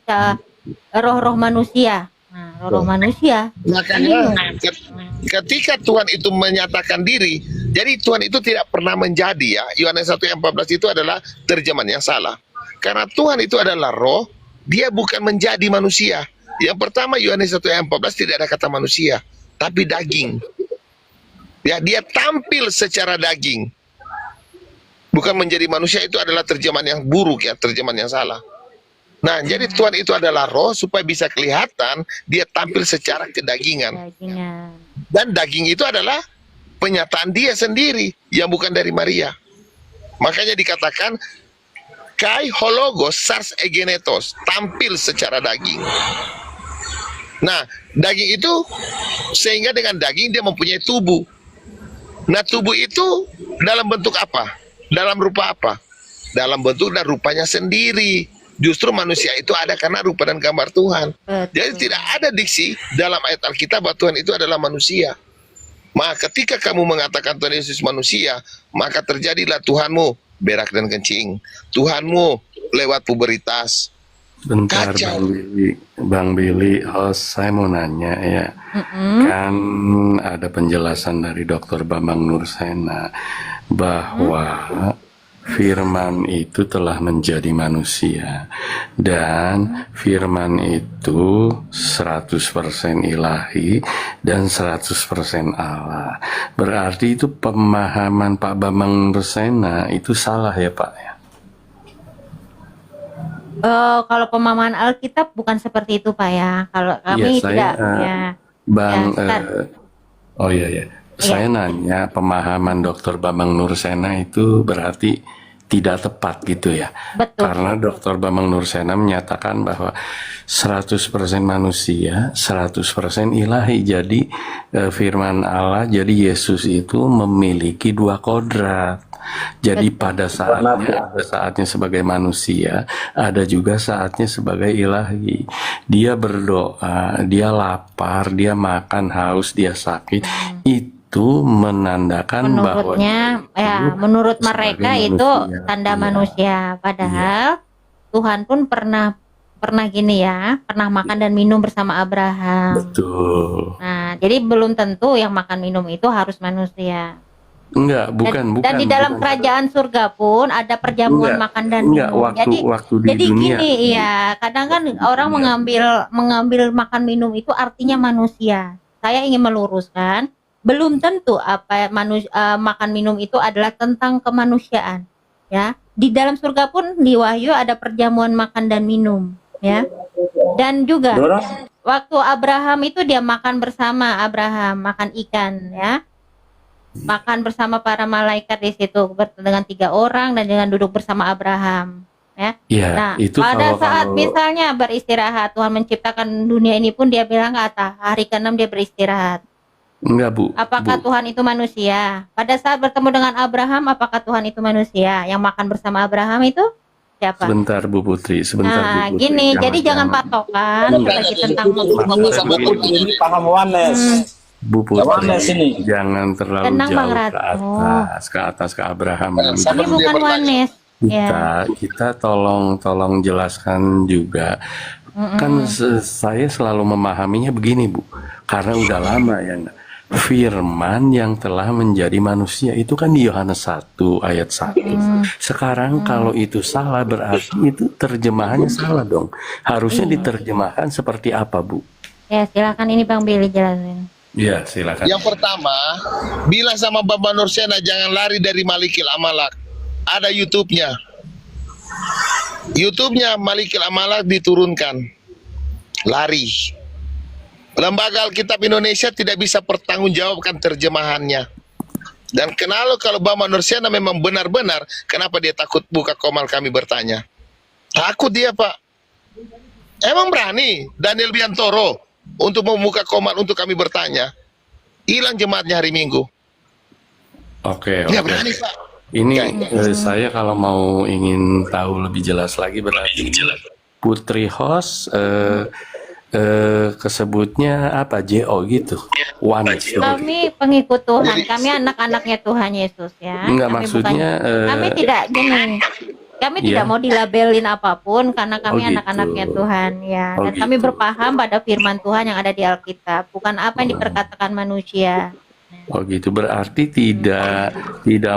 roh-roh manusia. Nah, roh-roh manusia. Makanya ketika Tuhan itu menyatakan diri, jadi Tuhan itu tidak pernah menjadi ya. Yohanes 1 ayat 14 itu adalah terjemahan yang salah. Karena Tuhan itu adalah roh, dia bukan menjadi manusia. Yang pertama Yohanes 1 ayat 14 tidak ada kata manusia, tapi daging. Ya, dia tampil secara daging. Bukan menjadi manusia, itu adalah terjemahan yang buruk ya, terjemahan yang salah. Nah, jadi Tuhan itu adalah roh supaya bisa kelihatan dia tampil secara kedagingan. Dan daging itu adalah penyataan dia sendiri yang bukan dari Maria. Makanya dikatakan kai hologos sars egenetos, tampil secara daging. Nah, daging itu sehingga dengan daging dia mempunyai tubuh. Nah, tubuh itu dalam bentuk apa? Dalam rupa apa? Dalam bentuk dan rupanya sendiri. Justru manusia itu ada karena rupa dan gambar Tuhan. Jadi tidak ada diksi dalam ayat Alkitab bahwa Tuhan itu adalah manusia. Maka ketika kamu mengatakan Tuhan Yesus manusia, maka terjadilah Tuhanmu berak dan kencing, Tuhanmu lewat puberitas. Bentar, Kacau. Bang Billy, host saya mau nanya ya, kan ada penjelasan dari Dr. Bambang Nursena bahwa Firman itu telah menjadi manusia dan Firman itu 100% ilahi dan 100% Allah. Berarti itu pemahaman Pak Bambang Nursena itu salah ya Pak ya? Kalau pemahaman Alkitab bukan seperti itu Pak ya. Kalau kami tidak ya. Bang, Ya, oh iya ya. Saya nanya pemahaman Dr. Bambang Nursena itu berarti tidak tepat gitu ya. Betul. Karena Dr. Bambang Nursena menyatakan bahwa 100% manusia, 100% ilahi. Jadi firman Allah, jadi Yesus itu memiliki dua kodrat. Jadi pada saatnya, ada saatnya sebagai manusia, ada juga saatnya sebagai ilahi. Dia berdoa, dia lapar, dia makan, haus, dia sakit. Itu menandakan menurutnya bahwa ya menurut mereka itu manusia. tanda Iya. manusia. Padahal Tuhan pun pernah gini ya, pernah makan dan minum bersama Abraham. Betul. Nah, jadi belum tentu yang makan minum itu harus manusia. Enggak, bukan. Dan di dalam kerajaan surga pun ada perjamuan Enggak, makan dan enggak, minum. waktu di jadi dunia. gini ya, kadang kan orang mengambil makan minum itu artinya manusia. Saya ingin meluruskan, belum tentu apa makan minum itu adalah tentang kemanusiaan. Ya, di dalam surga pun di Wahyu ada perjamuan makan dan minum. Ya, dan juga waktu Abraham itu dia makan bersama Abraham, makan ikan ya. Makan bersama para malaikat di situ dengan 3 orang dan dengan duduk bersama Abraham ya. Ya, Nah, itu pada saat kalau misalnya beristirahat, Tuhan menciptakan dunia ini pun dia bilang kata hari ke-6 dia beristirahat. enggak, Bu. Apakah Bu. Tuhan itu manusia? Pada saat bertemu dengan Abraham, apakah Tuhan itu manusia? Yang makan bersama Abraham itu siapa? Sebentar Bu Putri, sebentar Nah, Bu Putri. gini, jadi jangan patokan lagi tentang Ini paham Wanes. Bu Putri, Wanes ini. jangan terlalu Tenang, Bang jauh Ratno. ke atas ke Abraham. Ini bukan Wanes. Ya. Kita tolong jelaskan juga. Kan saya selalu memahaminya begini Bu, karena udah lama ya. Firman yang telah menjadi manusia itu kan di Yohanes 1 ayat 1. Sekarang kalau itu salah berarti itu terjemahannya salah dong. Harusnya diterjemahkan seperti apa Bu? Ya, silakan ini Bang Billy jelasin. Ya silakan. Yang pertama, bilang sama Bambang Nursena jangan lari dari Malikil Amalak. Ada YouTube-nya. YouTube-nya Malikil Amalak diturunkan. Lari. Lembaga Alkitab Indonesia tidak bisa pertanggungjawabkan terjemahannya. Dan kalau Bambang Nursena memang benar-benar, kenapa dia takut buka komal kami bertanya? Takut dia Pak. Emang berani Daniel Biantoro untuk membuka komal untuk kami bertanya? Hilang jemaatnya hari Minggu. Oke. Dia berani Pak. Ini saya kalau mau ingin tahu lebih jelas lagi berarti Putri host kesebutnya apa JO gitu. Wanes. Kami pengikut Tuhan, kami anak-anaknya Tuhan Yesus ya. Enggak, Kami maksudnya, kami tidak gini. Kami Iya. tidak mau dilabelin apapun karena kami Oh, gitu. anak-anaknya Tuhan ya. Oh, Dan kami gitu. berpaham pada firman Tuhan yang ada di Alkitab, bukan apa yang diperkatakan manusia. Oh gitu, berarti tidak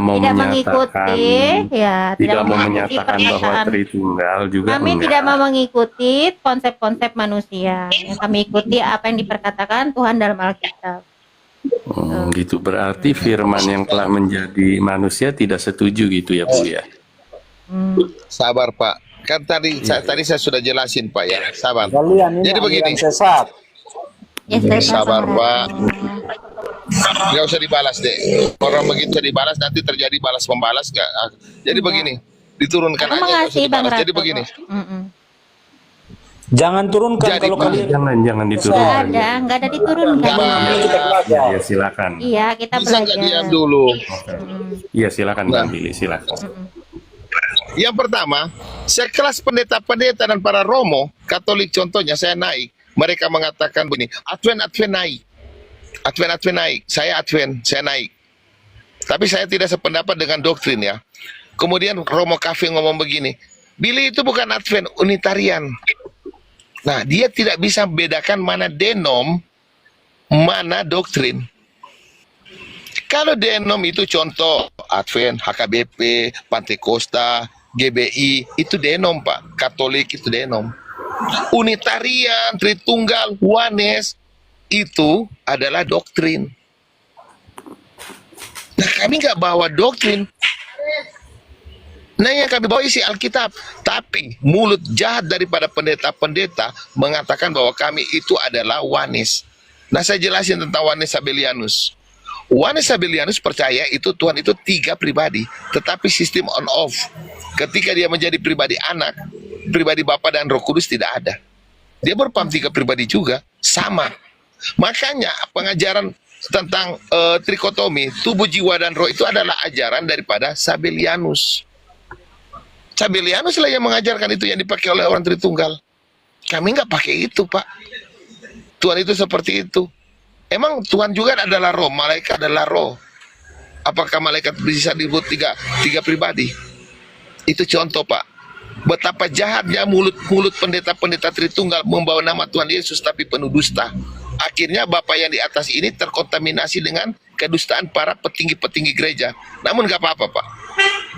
mau Tidak menyatakan mengikuti ya, tidak mau mengikuti menyatakan bahwa pernyataan. Tritunggal juga Kami enggak. tidak mau mengikuti konsep-konsep manusia. Yang kami ikuti apa yang diperkatakan Tuhan dalam Alkitab. Gitu, berarti firman yang telah menjadi manusia tidak setuju gitu ya Bu ya. Sabar Pak. Kan tadi saya sudah jelasin Pak ya. Sabar. Kalian ini Jadi begini. aliran sesat. Ya, saya Sabar paham. Pak. Nggak usah dibalas deh. Orang begitu dibalas nanti terjadi balas membalas nggak. Jadi begini, diturunkan Aku aja nggak usah mengasih Bang dibalas. Jadi Ratu begini. kok. Mm-mm. Jangan turunkan Jadi, kalau Bang, kalian. Jangan Nggak diturunkan. ada diturunkan. Ya, silakan. Iya, kita bisa nggak belajar. diam dulu? Iya, silakan Bang Billy, silakan. Yang pertama, sekelas pendeta-pendeta dan para romo Katolik contohnya saya naik, mereka mengatakan begini, Advent naik, Advent naik, saya naik. Tapi saya tidak sependapat dengan doktrin ya. Kemudian Romo Cafe ngomong begini, Billy itu bukan Advent, Unitarian. Nah, dia tidak bisa membedakan mana denom, mana doktrin. Kalau denom itu contoh Advent, HKBP, Pantekosta, GBI, itu denom Pak. Katolik itu denom. Unitarian, Tritunggal, Wanes, itu adalah doktrin. Nah, kami nggak bawa doktrin. Nah, yang kami bawa isi Alkitab. Tapi mulut jahat daripada pendeta-pendeta mengatakan bahwa kami itu adalah Wanes. Nah, saya jelasin tentang Wanes Sabellianus. Wanes Sabellianus percaya itu Tuhan itu 3 pribadi, tetapi sistem on off. Ketika dia menjadi pribadi anak, pribadi Bapa dan Roh Kudus tidak ada. Dia berpaham 3 pribadi juga, sama. Makanya pengajaran tentang trikotomi, tubuh, jiwa, dan roh itu adalah ajaran daripada Sabellianus. Sabellianus lah yang mengajarkan itu yang dipakai oleh orang Tritunggal. Kami nggak pakai itu, Pak. Tuhan itu seperti itu. Emang Tuhan juga adalah roh, malaikat adalah roh. Apakah malaikat bisa disebut tiga pribadi? Itu contoh, Pak. Betapa jahatnya mulut pendeta-pendeta Tritunggal membawa nama Tuhan Yesus tapi penuh dusta. Akhirnya Bapak yang di atas ini terkontaminasi dengan kedustaan para petinggi-petinggi gereja. Namun nggak apa-apa, Pak.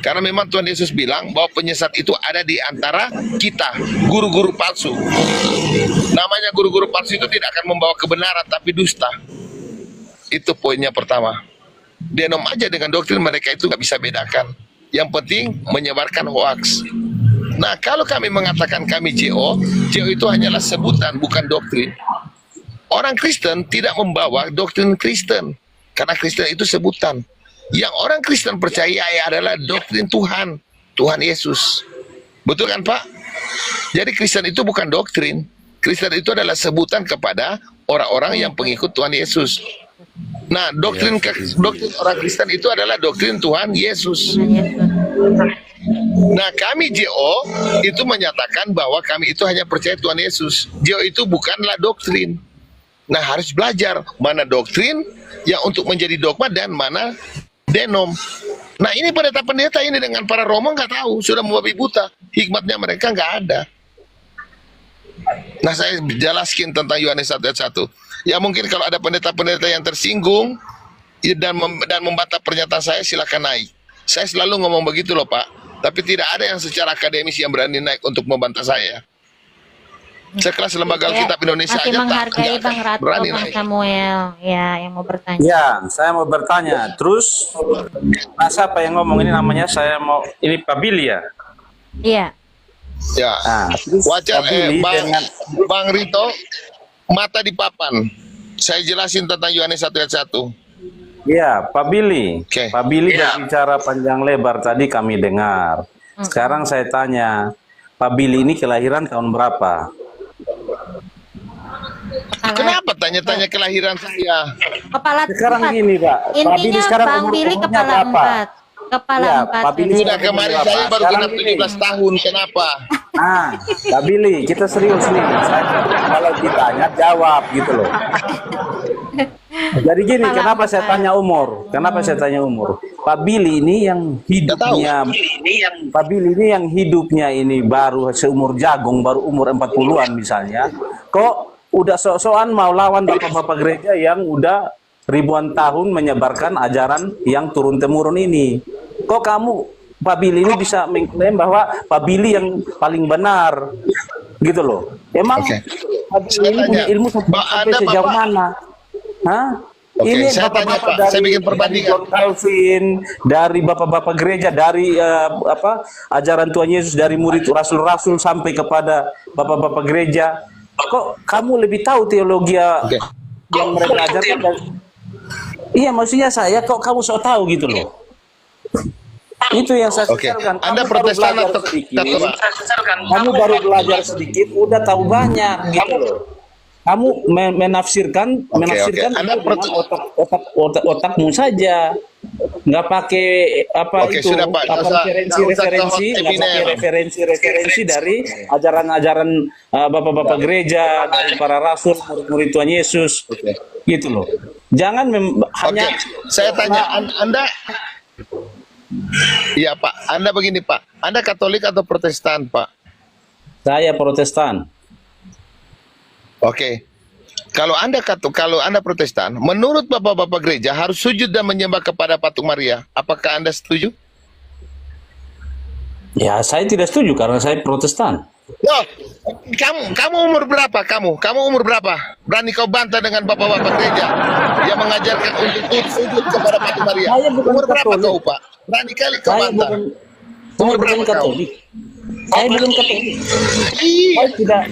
Karena memang Tuhan Yesus bilang bahwa penyesat itu ada di antara kita, guru-guru palsu. Namanya guru-guru palsu itu tidak akan membawa kebenaran, tapi dusta. Itu poinnya pertama. Denom aja dengan doktrin mereka itu nggak bisa bedakan. Yang penting menyebarkan hoaks. Nah, kalau kami mengatakan kami JO itu hanyalah sebutan, bukan doktrin. Orang Kristen tidak membawa doktrin Kristen, karena Kristen itu sebutan. Yang orang Kristen percaya adalah doktrin Tuhan, Tuhan Yesus. Betul kan, Pak? Jadi Kristen itu bukan doktrin. Kristen itu adalah sebutan kepada orang-orang yang pengikut Tuhan Yesus. Nah, doktrin orang Kristen itu adalah doktrin Tuhan Yesus. Nah, kami JO itu menyatakan bahwa kami itu hanya percaya Tuhan Yesus. JO itu bukanlah doktrin. Nah, harus belajar mana doktrin yang untuk menjadi dogma dan mana denom. Nah, ini pendeta-pendeta ini dengan para romo nggak tahu, sudah membabi buta. Hikmatnya mereka nggak ada. Nah, saya jelaskan tentang Yohanes 1 ayat 1. Ya, mungkin kalau ada pendeta-pendeta yang tersinggung dan membantah pernyataan saya, silakan naik. Saya selalu ngomong begitu loh, Pak. Tapi tidak ada yang secara akademis yang berani naik untuk membantah saya. Sekelas lembaga Alkitab Indonesia masih aja menghargai Bang Ratu, berani Bang naik. Samuel, ya, yang mau bertanya. Ya, saya mau bertanya. Terus, masa apa yang ngomong ini namanya? Saya mau ini Pak Billy ya. Iya. Ya. Nah, terus Wajar, Pak Billy dengan Bang Rito, mata di papan. Saya jelasin tentang Yohanes 1 ayat 1. ya Pak Billy. Oke. Pak Billy berbicara panjang lebar tadi kami dengar. Sekarang saya tanya, Pak Billy ini kelahiran tahun berapa? Kenapa tanya-tanya kelahiran saya? Kepala Sekarang 4. gini Pak, Pak Billy Intinya sekarang Bang Billy umurnya kepala berapa? 4. Kepala Ya, 4. Pak Billy Sudah kemarin saya baru Sekarang genap gini. 17 tahun. Kenapa? Ah, Pak Billy, kita serius nih. Saya kalau ditanya jawab gitu loh. Jadi gini, kenapa saya tanya umur? Kenapa saya tanya umur? Pak Billy ini yang hidupnya, Pak Billy ini yang hidupnya ini baru seumur jagung, baru umur 40-an misalnya. Kok udah sok-sokan mau lawan bapak-bapak gereja yang udah ribuan tahun menyebarkan ajaran yang turun-temurun ini? Kok kamu, Pak Billy ini bisa mengklaim bahwa Pak Billy yang paling benar, gitu loh? Emang Pak Billy ini punya ilmu sampai sejauh mana? Hah? Oke, Ini saya tanya, bapak-bapak Pak. Saya bikin dari perbandingan. John Calvin, dari bapak-bapak gereja, dari ajaran Tuhan Yesus, dari murid rasul-rasul sampai kepada bapak-bapak gereja. Kok kamu lebih tahu teologi yang mereka ajarkan? Iya, maksudnya saya kok kamu sok tahu gitu loh. Itu yang saya Oke. sesalkan. Anda Kamu baru Protestan belajar atau sedikit. Katolik? Kamu baru belajar sedikit, udah tahu banyak gitu loh. Kamu menafsirkan Oke. itu Anda dengan otakmu saja, nggak pakai apa Oke, itu sudah, Pak. apa Nggak usah referensi nggak pakai referensi dari ajaran-ajaran bapak-bapak gereja, dari para rasul, murid-murid Tuhan Yesus, gitu loh. Jangan hanya Saya tanya, Anda, iya Pak, Anda begini Pak, Anda Katolik atau Protestan Pak? saya Protestan. Oke. Kalau Anda Protestan, menurut bapak-bapak gereja harus sujud dan menyembah kepada patung Maria. Apakah Anda setuju? Ya, saya tidak setuju karena saya Protestan. Loh, kamu umur berapa? Kamu umur berapa? Berani kau bantah dengan bapak-bapak gereja yang mengajarkan untuk sujud kepada patung Maria? Saya bukan Umur berapa Katolik. kau Pak? Berani kali kau Saya bantah. bukan Umur bukan berapa kau? Katolik. Saya belum Katolik. Iya, Saya tidak.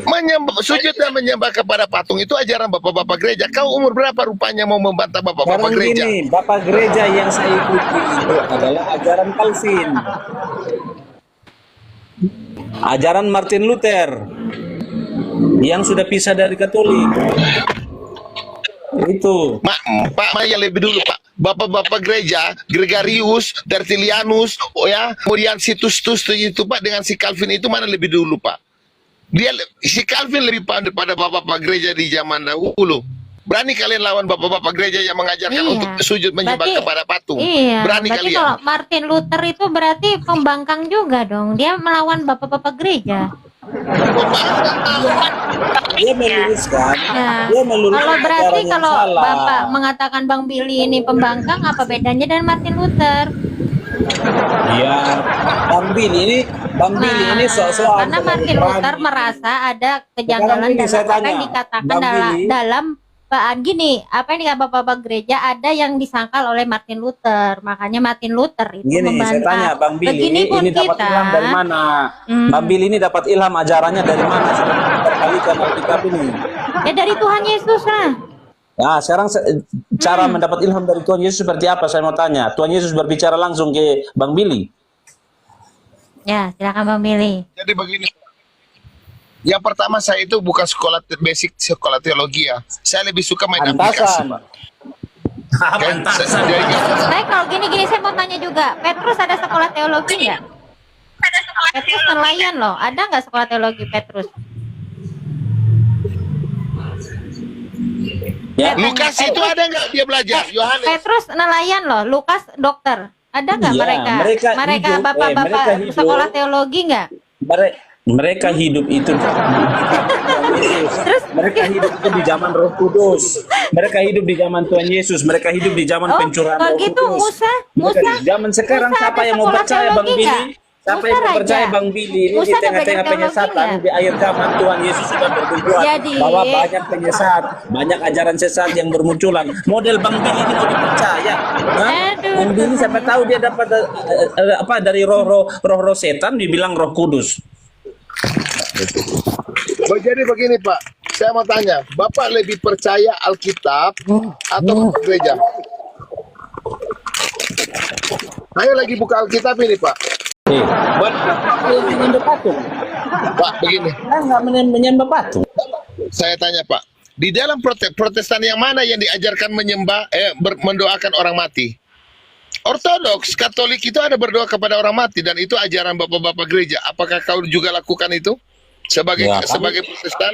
sujud dan menyembah kepada patung itu ajaran bapak-bapak gereja. Kau umur berapa rupanya mau membantah bapak-bapak Sekarang gereja? gini, Bapak gereja yang saya ikuti itu adalah ajaran Calvin. Ajaran Martin Luther yang sudah pisah dari Katolik. Itu. Pak, yang lebih dulu Pak. Bapak-bapak gereja, Gregarius, Tertullianus, kemudian si Tustus itu Pak dengan si Calvin itu mana lebih dulu Pak? Si Calvin lebih pandai pada bapak-bapak gereja di zaman dahulu. Berani kalian lawan bapak-bapak gereja yang mengajarkan untuk sujud menyembah kepada patung? Iya, Berani berarti kalian? kalau Martin Luther itu berarti pembangkang juga dong. Dia melawan bapak-bapak gereja. Dia meluruskan. Ya. Dia meluruskan Kalau berarti ajaran yang kalau salah. Bapak mengatakan Bang Billy ini pembangkang, apa bedanya dengan Martin Luther? Iya, Bang Billy ini soal karena Martin Luther merasa ada kejanggalan Sekarang gini, saya dalam apa yang tanya, dikatakan Bang dalam Billy. dalam gini, apa yang dikatakan bapak-bapak gereja ada yang disangkal oleh Martin Luther. Makanya Martin Luther itu Gini, saya membantah. tanya Bang Billy, Begini pun ini dapat kita, ilham dari mana? Bang Billy ini dapat ilham ajarannya dari mana? Sudah terkalikan Alkitab ini. ya dari Tuhan Yesus lah. Nah, sekarang cara mendapat ilham dari Tuhan Yesus seperti apa? Saya mau tanya. Tuhan Yesus berbicara langsung ke Bang Billy. Ya, silakan Bang Billy. Jadi begini. Yang pertama saya itu bukan sekolah teologi ya. Saya lebih suka main aplikasi Antasan. Pak. Kan? Baik, kalau gini saya mau tanya juga. Petrus ada sekolah teologi nggak? Petrus nelayan loh. Ada nggak sekolah teologi Petrus? Ya. Lukas itu ada nggak dia belajar? Yohanes. Petrus nelayan loh. Lukas dokter. Ada nggak Iya, mereka? mereka Mereka hidup, bapak-bapak mereka hidup. sekolah teologi nggak? Mereka hidup itu mereka hidup itu di zaman Roh Kudus. Mereka hidup di zaman Tuhan Yesus. Mereka hidup di zaman pencurahan kalau Roh gitu Kudus. Musa Di zaman sekarang Musa siapa ada yang mau sekolah percaya Bang teologi Billy? nggak? Siapa Musa yang mau raja. percaya Bang Billy ini Musa di ada tengah-tengah belajar penyesatan teologi di akhir zaman Tuhan Yesus sudah bertujuan Jadi- bahwa banyak penyesat, banyak ajaran sesat yang bermunculan. Model Bang Billy ini mau dipercaya? Hah? Aduh. Bang Billy siapa tahu dia dapat apa dari roh setan dibilang Roh Kudus. Jadi begini Pak, saya mau tanya, Bapak lebih percaya Alkitab atau Bapak gereja? Ayo lagi buka Alkitab ini Pak. Buat yang menyembah patung. Pak begini, Nggak menyembah patung. saya tanya Pak, di dalam Protestan yang mana yang diajarkan mendoakan orang mati? Ortodoks, Katolik itu ada berdoa kepada orang mati dan itu ajaran bapak-bapak gereja. Apakah kau juga lakukan itu sebagai Ya, kami- sebagai Protestan?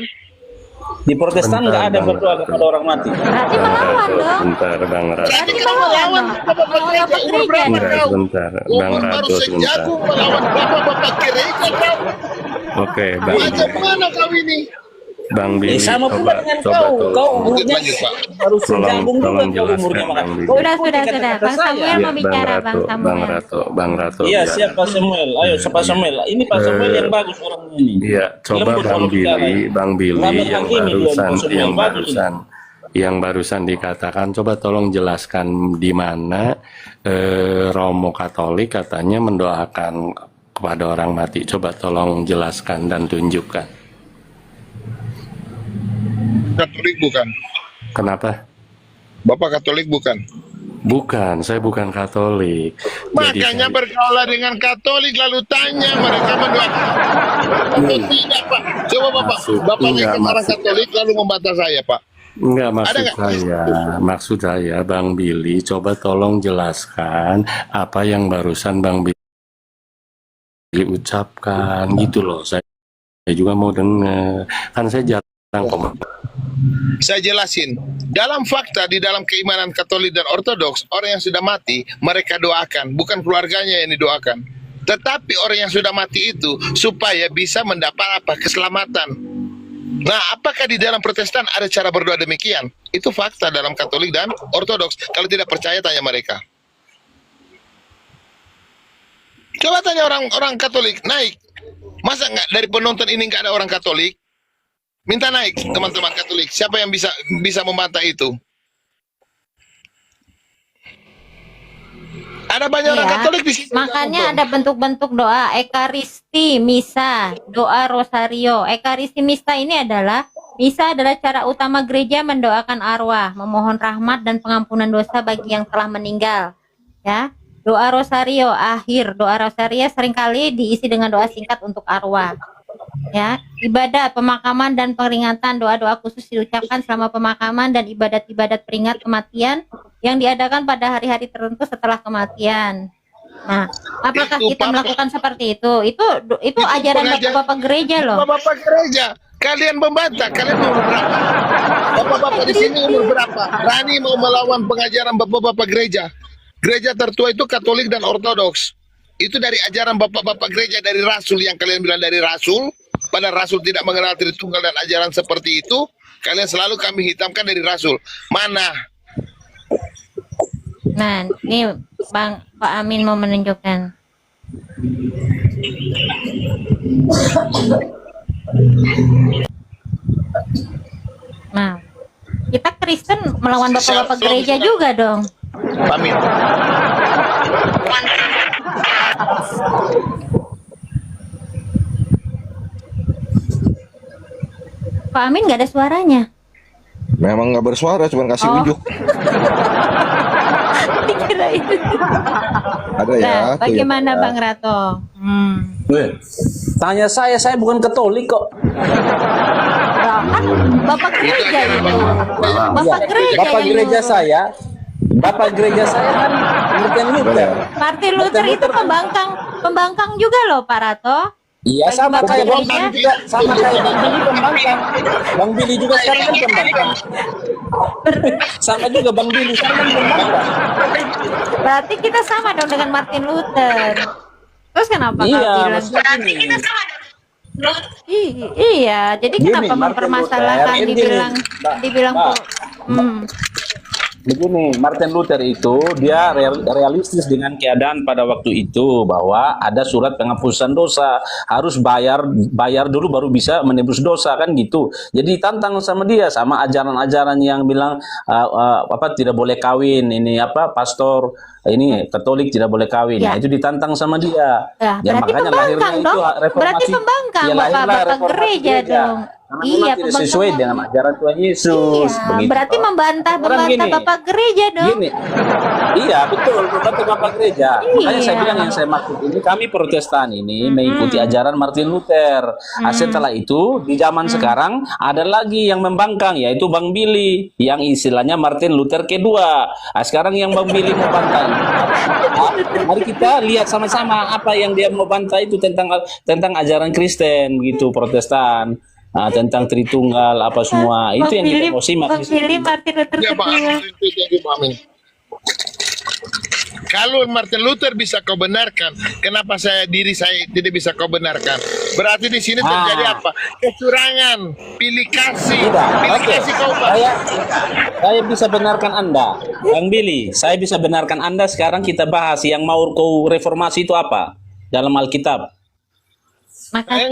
Di Protestan nggak ada berdoa kepada orang mati. Berarti melawan dong. Bentar, Bang Rato. Berarti kau melawan bapak-bapak gereja. Umur berapa Enggak, kau? sebentar. Bang Umur baru Rato, sebentar. sejagung melawan bapak-bapak gereja kau. Oke, Bang Macam Billy. mana kau ini? Bang Billy, Sama pula dengan coba kau. tolong. Kau umurnya Lanjut, Pak. baru sejagung juga tolong kau umurnya. jelaskan, Maka. Bang Billy. Kau Sudah. ikuti Bang kata-kata Samuel saya. mau bicara, Bang Samuel. Bang Rato. Iya, biar- siapa Samuel? Ayo, siapa Samuel? Ini Pak Samuel yang bagus orang ini. Iya, coba Lembut Bang kalau bicara. Bang Billy Nggak yang menghakimi dia, barusan Pak Samuel. Bagus ini. yang barusan dikatakan, coba tolong jelaskan di mana Romo Katolik katanya mendoakan kepada orang mati. Coba tolong jelaskan dan tunjukkan. Katolik bukan. Kenapa? Bapak Katolik bukan. Bukan, saya bukan Katolik. Jadi Makanya saya, bergaul dengan Katolik lalu tanya mereka mendoakan. Atau tidak Pak? Coba Bapak, Bapak enggak, lihat orang Katolik lalu membantah saya Pak. enggak maksud nggak? maksud saya Bang Billy, coba tolong jelaskan apa yang barusan Bang Billy ucapkan gitu loh. Saya juga mau dengar. Kan saya jarang komentar. Saya jelasin. Dalam fakta di dalam keimanan Katolik dan Ortodoks, orang yang sudah mati mereka doakan, bukan keluarganya yang didoakan. Tetapi orang yang sudah mati itu supaya bisa mendapat apa? Keselamatan. Nah, apakah di dalam Protestan ada cara berdoa demikian? Itu fakta dalam Katolik dan Ortodoks. Kalau tidak percaya tanya mereka. Coba tanya orang Katolik, naik. Masa nggak dari penonton ini nggak ada orang Katolik? Minta naik teman-teman Katolik. Siapa yang bisa membantah itu? Ada banyak orang Katolik di sini. Makanya ada bentuk-bentuk doa ekaristi, misa, doa rosario. Ekaristi misa ini adalah cara utama gereja mendoakan arwah, memohon rahmat dan pengampunan dosa bagi yang telah meninggal. Ya, doa rosario doa rosario seringkali diisi dengan doa singkat untuk arwah. Ya, ibadah pemakaman dan peringatan, doa-doa khusus diucapkan selama pemakaman dan ibadat-ibadat peringat kematian yang diadakan pada hari-hari tertentu setelah kematian. Nah, apakah kita melakukan seperti itu? Itu ajaran bapak-bapak gereja loh. Bapak-bapak gereja, kalian membantah, kalian umur berapa? Bapak-bapak di sini umur berapa? Berani mau melawan pengajaran bapak-bapak gereja? Gereja tertua itu Katolik dan Ortodoks. Itu dari ajaran bapak-bapak gereja, dari Rasul yang kalian bilang dari Rasul. Pada Rasul tidak mengenal Tritunggal dan ajaran seperti itu. Kalian selalu kami hitamkan dari Rasul. Mana? Nah, ini Pak Amin mau menunjukkan. Nah, kita Kristen melawan bapak-bapak gereja juga dong. Amin. Pak Amin nggak ada suaranya. Memang nggak bersuara, cuma kasih ujuk. Dikira itu. Ada ya. Nah, tuh bagaimana ya. Bang Rato? Tanya saya bukan Katolik kok. Kan Bapak gereja itu. Bapak gereja saya kan Martin Luther. Martin Luther itu pembangkang juga loh Pak Rato. Iya, sama kayak Bang Billy juga, sama kayak Bang Billy pembangkang. Bang Billy juga sekarang kan pembangkang. Sama juga Bang Billy sekarang kan pembangkang. Berarti kita sama dong dengan Martin Luther. Terus kenapa kau bilang? Iya, jadi kenapa mempermasalahkan dibilang Begini, Martin Luther itu dia realistis dengan keadaan pada waktu itu bahwa ada surat penghapusan dosa, harus bayar dulu baru bisa menebus dosa kan gitu. Jadi tantang sama dia, sama ajaran-ajaran yang bilang tidak boleh kawin, ini pastor ini Katolik tidak boleh kawin. Ya. Nah, itu ditantang sama dia. Ya, makanya lahirnya itu reformasi. Berarti pembangkang bapak-bapak gereja dong. Iya, tidak sesuai dengan ajaran Tuhan Yesus. Iya, berarti membantah bapak gereja dong. Gini, iya betul, membantah bapak gereja. Makanya saya bilang yang saya maksud ini, kami Protestan ini mengikuti ajaran Martin Luther. Setelah itu di zaman sekarang ada lagi yang membangkang, yaitu Bang Billy, yang istilahnya Martin Luther kedua. Sekarang yang Bang Billy mau bantah. Mari kita lihat sama-sama apa yang dia mau bantah itu tentang ajaran Kristen gitu, Protestan. Tentang Tritunggal apa semua itu yang kita mau simak. Martin Luther kedua. Kalau Martin Luther bisa kau benarkan, kenapa diri saya tidak bisa kau benarkan? Berarti di sini terjadi apa? Kecurangan, pilih kasih kau. Saya bisa benarkan Anda, Bang Billy. Saya bisa benarkan Anda. Sekarang kita bahas yang mau kau reformasi itu apa dalam Alkitab. Saya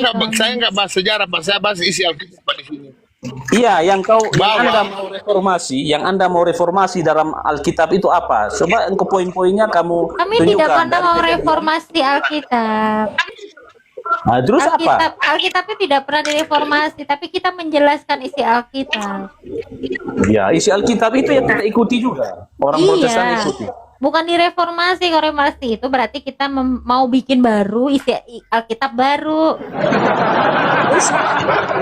nggak bahas sejarah, Pak. Saya bahas isi Alkitab di sini. Iya, yang Anda mau reformasi dalam Alkitab itu apa? Coba poin-poinnya kamu Kami tunjukkan. tidak pernah mau reformasi Alkitab. Nah, terus apa? Alkitab itu tidak pernah direformasi, tapi kita menjelaskan isi Alkitab. Ya, isi Alkitab itu yang kita ikuti juga. Orang Protestan ikuti. Bukan direformasi. Kalau reformasi itu berarti kita mau bikin baru, isi Alkitab baru.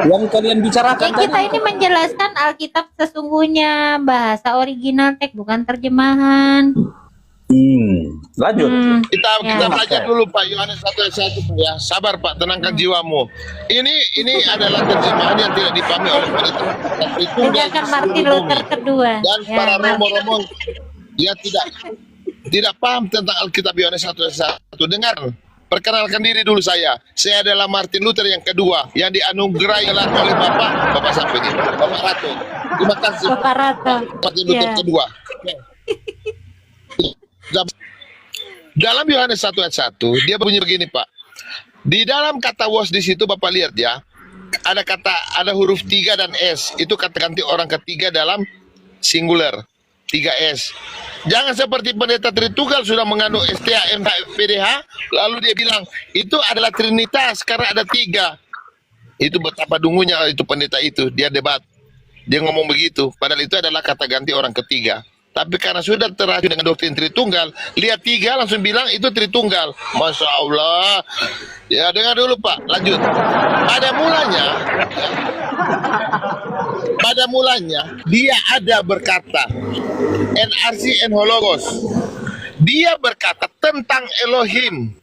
Yang kalian bicarakan kita ini menjelaskan Alkitab sesungguhnya, bahasa original teks, bukan terjemahan. Lanjut. Kita belajar dulu Pak Yohanes 1:1 Pak ya. Sabar Pak, tenangkan jiwamu. Ini adalah terjemahan yang tidak dipahami oleh pendeta. Dengarkan Martin Luther kedua. Dan para romo-romo dia tidak paham tentang Alkitab Yohanes 1:1. Dengar. Perkenalkan diri dulu saya. Saya adalah Martin Luther yang kedua yang dianugerahi oleh Bapak sampai ini. Bapak Ratu. Terima kasih. Bapak Ratu. Martin Luther kedua. Dalam Yohanes 1:1 dia bunyi begini Pak. Di dalam kata was di situ Bapak lihat ya, ada huruf 3 dan S. Itu kata ganti orang ketiga dalam singular. 3S. Jangan seperti pendeta Tritunggal sudah mengandung STA, MH, PDH, lalu dia bilang itu adalah Trinitas karena ada 3. Itu betapa dungunya itu pendeta itu. Dia debat. Dia ngomong begitu. Padahal itu adalah kata ganti orang ketiga. Tapi karena sudah teracun dengan doktrin Tritunggal, lihat 3 langsung bilang itu Tritunggal. Masya Allah. Ya dengar dulu Pak, lanjut. Pada mulanya dia ada berkata, NRC and Hologos. Dia berkata tentang Elohim,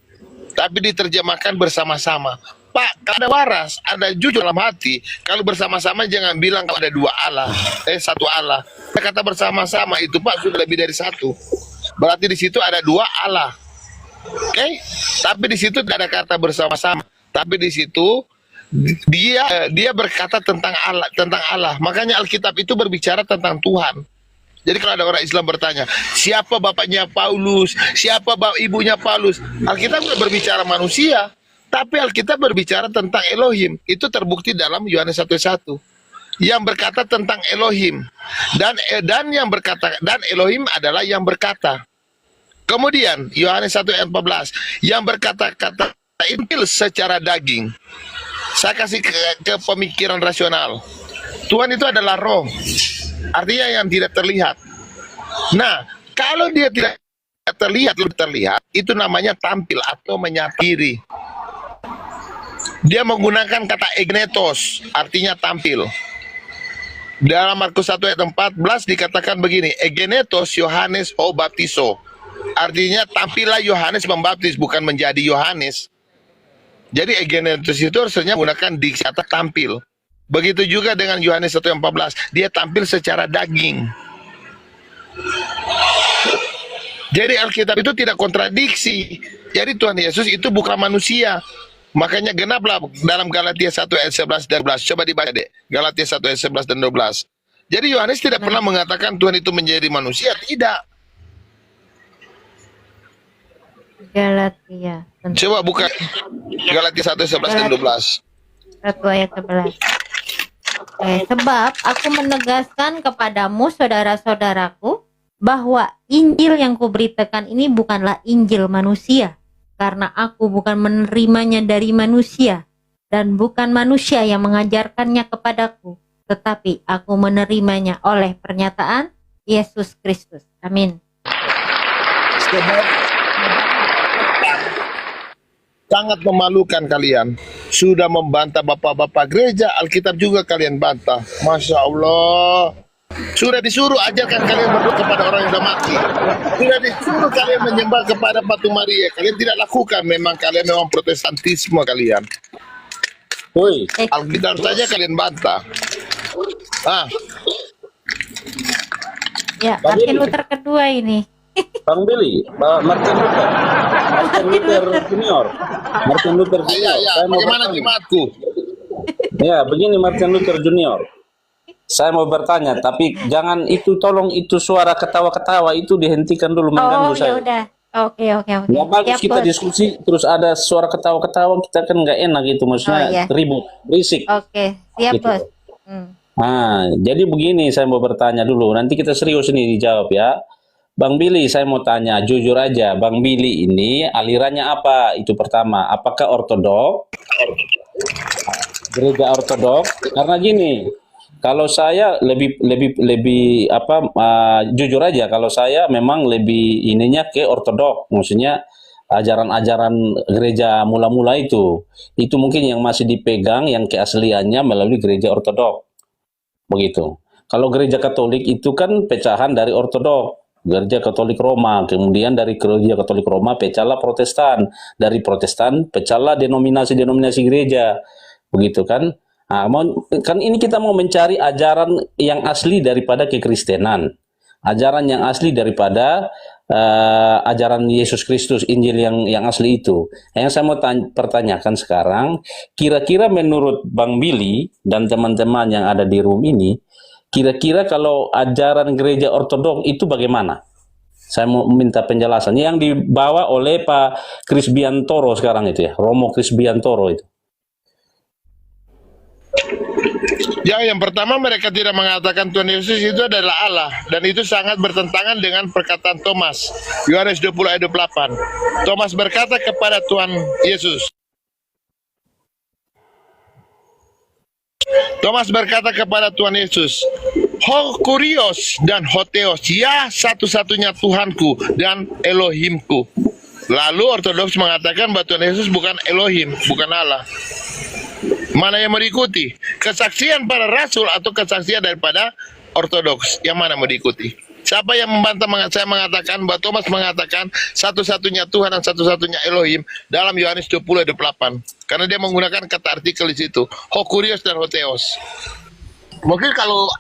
tapi diterjemahkan bersama-sama. Pak, kalau ada waras, ada jujur dalam hati, kalau bersama-sama jangan bilang kalau ada 2 Allah, satu Allah. Kata bersama-sama itu Pak sudah lebih dari 1. Berarti di situ ada 2 Allah. Oke? Tapi di situ tidak ada kata bersama-sama. Tapi di situ dia berkata tentang Allah. Makanya Alkitab itu berbicara tentang Tuhan. Jadi kalau ada orang Islam bertanya, siapa bapaknya Paulus, siapa ibunya Paulus, Alkitab berbicara manusia. Tapi Alkitab berbicara tentang Elohim. Itu terbukti dalam Yohanes 1:1 yang berkata tentang Elohim dan yang berkata, dan Elohim adalah yang berkata. Kemudian Yohanes 1:14 yang berkata-kata intil secara daging. Saya kasih ke pemikiran rasional. Tuhan itu adalah roh, artinya yang tidak terlihat. Nah, kalau dia tidak terlihat, itu namanya tampil atau menyatiri. Dia menggunakan kata egnetos, artinya tampil. Dalam Markus 1:14 dikatakan begini, egenetos Yohanes o baptiso. Artinya tampillah Yohanes membaptis, bukan menjadi Yohanes. Jadi egenetos itu harusnya menggunakan diksi kata tampil. Begitu juga dengan Yohanes 1:14, dia tampil secara daging. Jadi Alkitab itu tidak kontradiksi. Jadi Tuhan Yesus itu bukan manusia. Makanya genaplah dalam Galatia 1:11 dan 12. Coba dibaca deh. Galatia 1:11 dan 12. Jadi Yohanes tidak pernah mengatakan Tuhan itu menjadi manusia, tidak. Galatia. Coba buka Galatia 1:11 dan 12. 1 ayat 11. Sebab aku menegaskan kepadamu saudara-saudaraku bahwa Injil yang kuberitakan ini bukanlah Injil manusia. Karena aku bukan menerimanya dari manusia, dan bukan manusia yang mengajarkannya kepadaku, tetapi aku menerimanya oleh pernyataan Yesus Kristus. Amin. Sangat memalukan kalian. Sudah membantah bapak-bapak gereja, Alkitab juga kalian bantah. Masya Allah. Sudah disuruh ajarkan kalian berdoa kepada orang yang sudah mati. Sudah disuruh kalian menyembah kepada patung Maria. Kalian tidak lakukan. Kalian memang protestantisme kalian. Alkitab saja kalian bantah. Ya, Martin Luther kedua ini. Bang Billy, Martin Luther Junior. Martin Luther Junior. Bagaimana jemaatku? Ya, begini Martin Luther Junior. Saya mau bertanya, tapi jangan itu, tolong itu suara ketawa-ketawa itu dihentikan dulu, mengganggu saya. Oh, ya udah. Oke. Ya bagus kita diskusi terus ada suara ketawa-ketawa, kita kan nggak enak gitu, maksudnya ribut, berisik. Oke, siap gitu. Bos. Nah, jadi begini saya mau bertanya dulu, nanti kita serius ini dijawab ya. Bang Billy, saya mau tanya, jujur aja, Bang Billy ini alirannya apa? Itu pertama, apakah ortodok? Gereja ortodok? Karena gini, kalau saya lebih jujur aja, kalau saya memang lebih ininya ke ortodok, maksudnya ajaran-ajaran gereja mula-mula itu mungkin yang masih dipegang yang keasliannya melalui gereja ortodok, begitu. Kalau gereja Katolik itu kan pecahan dari ortodok. Gereja Katolik Roma, kemudian dari Gereja Katolik Roma pecahlah Protestan, dari Protestan pecahlah denominasi-denominasi gereja, begitu kan? Nah, kan ini kita mau mencari ajaran yang asli daripada kekristenan, ajaran yang asli daripada ajaran Yesus Kristus, Injil yang asli itu. Yang saya mau pertanyakan sekarang, kira-kira menurut Bang Billy dan teman-teman yang ada di room ini, kira-kira kalau ajaran gereja ortodok itu bagaimana? Saya mau minta penjelasan yang dibawa oleh Pak Kris Biantoro sekarang itu ya, Romo Kris Biantoro itu. Ya, yang pertama mereka tidak mengatakan Tuhan Yesus itu adalah Allah, dan itu sangat bertentangan dengan perkataan Thomas. Yohanes 20 ayat 28. Thomas berkata kepada Tuhan Yesus. Thomas berkata kepada Tuhan Yesus, Ho Kurios dan Hoteos, ya satu-satunya Tuhanku dan Elohimku. Lalu Ortodoks mengatakan bahwa Tuhan Yesus bukan Elohim, bukan Allah. Mana yang mau diikuti? Kesaksian para rasul atau kesaksian daripada Ortodoks? Yang mana mau diikuti? Siapa yang membantah? Saya mengatakan bahwa Thomas mengatakan satu-satunya Tuhan dan satu-satunya Elohim dalam Yohanes 20 ayat 28. Karena dia menggunakan kata artikel di situ, Hokurios dan Hoteos. Mungkin kalau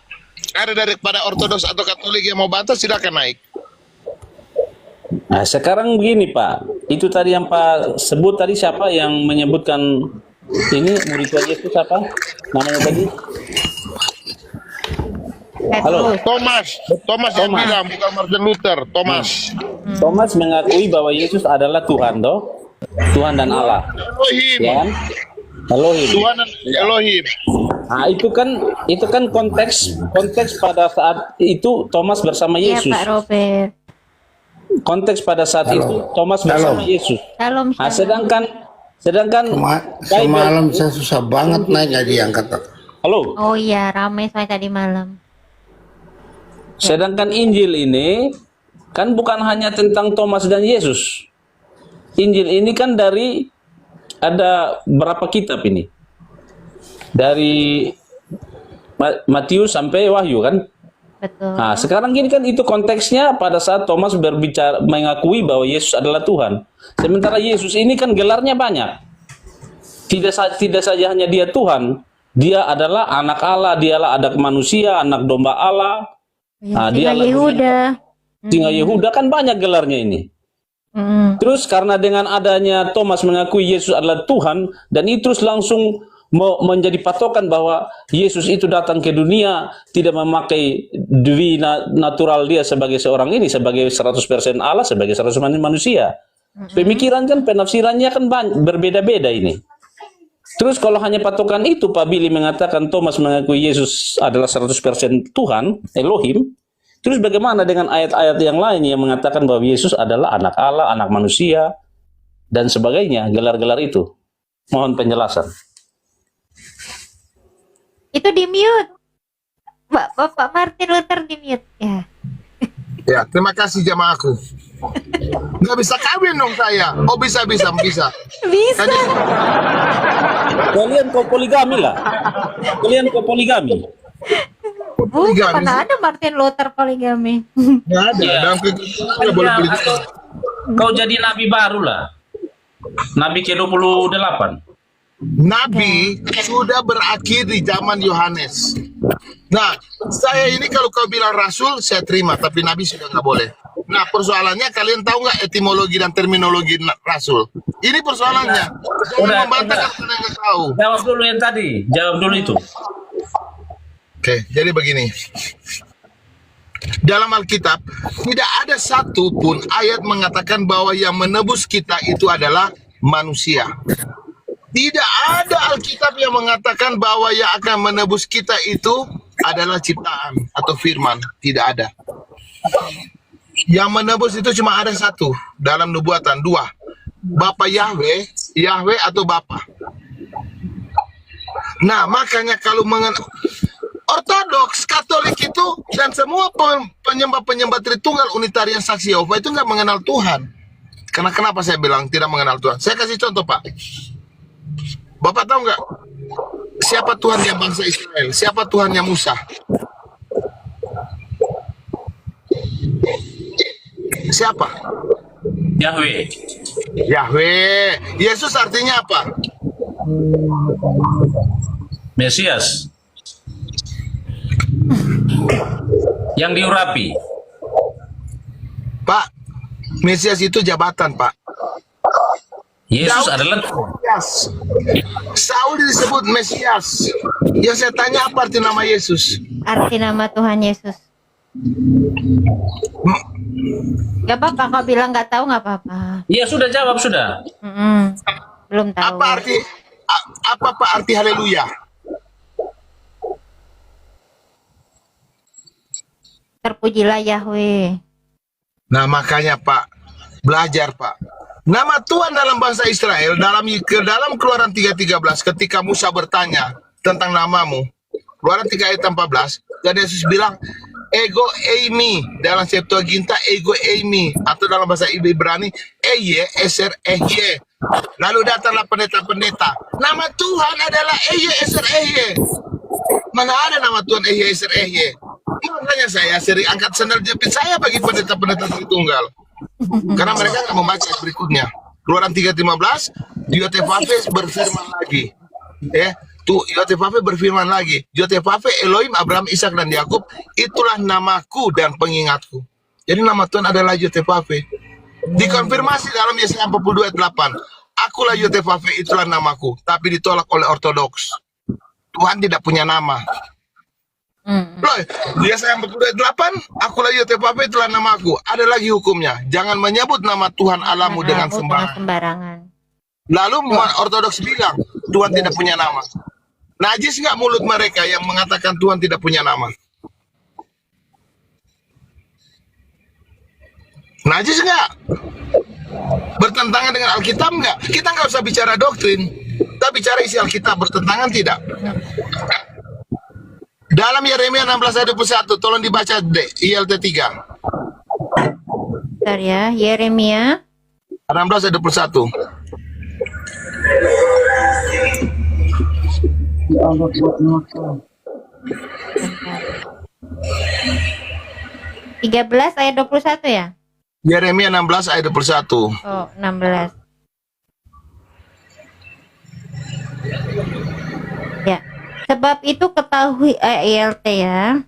ada daripada Ortodoks atau Katolik yang mau bantah, silakan naik. Nah, sekarang begini Pak, itu tadi yang Pak sebut tadi, siapa yang menyebutkan ini murid Yesus siapa? Namanya tadi? Halo. Thomas yang bilang, bukan Martin Luther. Thomas mengakui bahwa Yesus adalah Tuhan, Tuhan dan Allah. Elohim. Ya kan? Elohim. Tuhan dan Elohim. Nah, itu kan konteks pada saat itu Thomas bersama Yesus. Iya, Pak Robert. Konteks pada saat itu Thomas bersama Yesus. Shalom. Nah, sedangkan semalam saya susah banget naik nggak diangkat. Halo. Oh iya, ramai saya tadi malam. Sedangkan Injil ini kan bukan hanya tentang Thomas dan Yesus. Injil ini kan dari ada berapa kitab ini? Dari Matius sampai Wahyu kan? Betul. Nah, sekarang gini kan itu konteksnya pada saat Thomas berbicara mengakui bahwa Yesus adalah Tuhan. Sementara Yesus ini kan gelarnya banyak. Tidak saja hanya dia Tuhan, dia adalah anak Allah, dialah anak manusia, anak domba Allah. Nah, dia Yehuda. Singa Yehuda kan banyak gelarnya ini. Terus karena dengan adanya Thomas mengakui Yesus adalah Tuhan, dan itu terus langsung menjadi patokan bahwa Yesus itu datang ke dunia tidak memakai diri natural dia sebagai seorang ini, sebagai 100% Allah, sebagai 100% manusia. Pemikiran kan, penafsirannya kan berbeda-beda ini. Terus kalau hanya patokan itu Pak Billy mengatakan Thomas mengakui Yesus adalah 100% Tuhan, Elohim. Terus bagaimana dengan ayat-ayat yang lain yang mengatakan bahwa Yesus adalah anak Allah, anak manusia, dan sebagainya, gelar-gelar itu? Mohon penjelasan. Itu di mute. Bapak Martin Luther di mute ya. Ya, terima kasih jamaahku. Nggak bisa kawin dong saya. Oh bisa. Bisa. Kalian kok poligami lah. Kalian kok poligami. Bukan ada Martin Luther poligami. Nggak ada. Ya. Dalam kehidupan nggak boleh poligami. Kau jadi nabi baru lah. Nabi ke-28. Nabi sudah berakhir di zaman Yohanes. Nah, saya ini kalau kau bilang rasul, saya terima, tapi nabi sudah nggak boleh. Nah, persoalannya kalian tahu nggak etimologi dan terminologi rasul? Ini persoalannya. Jangan membantah kalau kalian nggak tahu. Jawab dulu yang tadi. Jawab dulu itu. Oke, jadi begini. Dalam Alkitab tidak ada satu pun ayat mengatakan bahwa yang menebus kita itu adalah manusia. Tidak ada Alkitab yang mengatakan bahwa yang akan menebus kita itu adalah ciptaan atau firman. Tidak ada. Yang menebus itu cuma ada satu dalam nubuatan, dua. Bapa Yahweh, Yahweh atau Bapa. Nah, makanya kalau Ortodoks, Katolik itu dan semua penyembah-penyembah Tritunggal Unitarian Saksi Yehova itu nggak mengenal Tuhan. Karena kenapa saya bilang tidak mengenal Tuhan? Saya kasih contoh, Pak. Bapak tahu nggak siapa Tuhannya bangsa Israel? Siapa Tuhannya Musa? Siapa? Yahweh. Yahweh. Yesus artinya apa? Mesias. Yang diurapi. Pak, Mesias itu jabatan, Pak. Yesus adalah Mesias. Saul disebut Mesias. Yang saya tanya, apa arti nama Yesus? Arti nama Tuhan Yesus. Gak apa-apa, kau bilang nggak tahu nggak apa-apa. Iya, sudah jawab sudah. Belum tahu. Apa Pak arti haleluya? Terpujilah Yahweh. Nah, makanya Pak, belajar Pak. Nama Tuhan dalam bahasa Israel dalam Keluaran 3:13 ketika Musa bertanya tentang namamu. Keluaran 3 ayat 14, dan Yesus bilang ego eimi, dalam Septuaginta ego eimi, atau dalam bahasa Ibrani eye eser ehye. Lalu datanglah pendeta-pendeta. Nama Tuhan adalah eye eser ehye. Mana ada nama Tuhan eye eser ehye? Makanya saya sering angkat sandal jepit saya bagi pendeta-pendeta Tritunggal. Karena mereka nggak membaca berikutnya. Keluaran 3:15, Yotefafes berfirman lagi. Yotefafes berfirman lagi. Yotefafes Elohim Abraham, Ishak dan Yakub, itulah namaku dan pengingatku. Jadi nama Tuhan adalah Yotefafes. Dikonfirmasi dalam Yesaya 42 ayat 8. Akulah Yotefafes, itulah namaku. Tapi ditolak oleh Ortodoks. Tuhan tidak punya nama. Loh, Yesaya 42 ayat 8, akulah Yotefafes, itulah namaku. Ada lagi hukumnya. Jangan menyebut nama Tuhan Allahmu dengan sembarangan. Lalu Ortodoks bilang Tuhan tidak punya nama. Najis nggak mulut mereka yang mengatakan Tuhan tidak punya nama? Najis nggak? Bertentangan dengan Alkitab nggak? Kita nggak usah bicara doktrin, kita bicara isi Alkitab. Bertentangan tidak? Dalam Yeremia 16 ayat 21, tolong dibaca ILT 3. Bentar ya, Yeremia 16 ayat 21. Bentar. 13 ayat 21 ya? Yeremia 16 ayat 21. Oh, 16. Ya. Sebab itu ketahui ILT ya.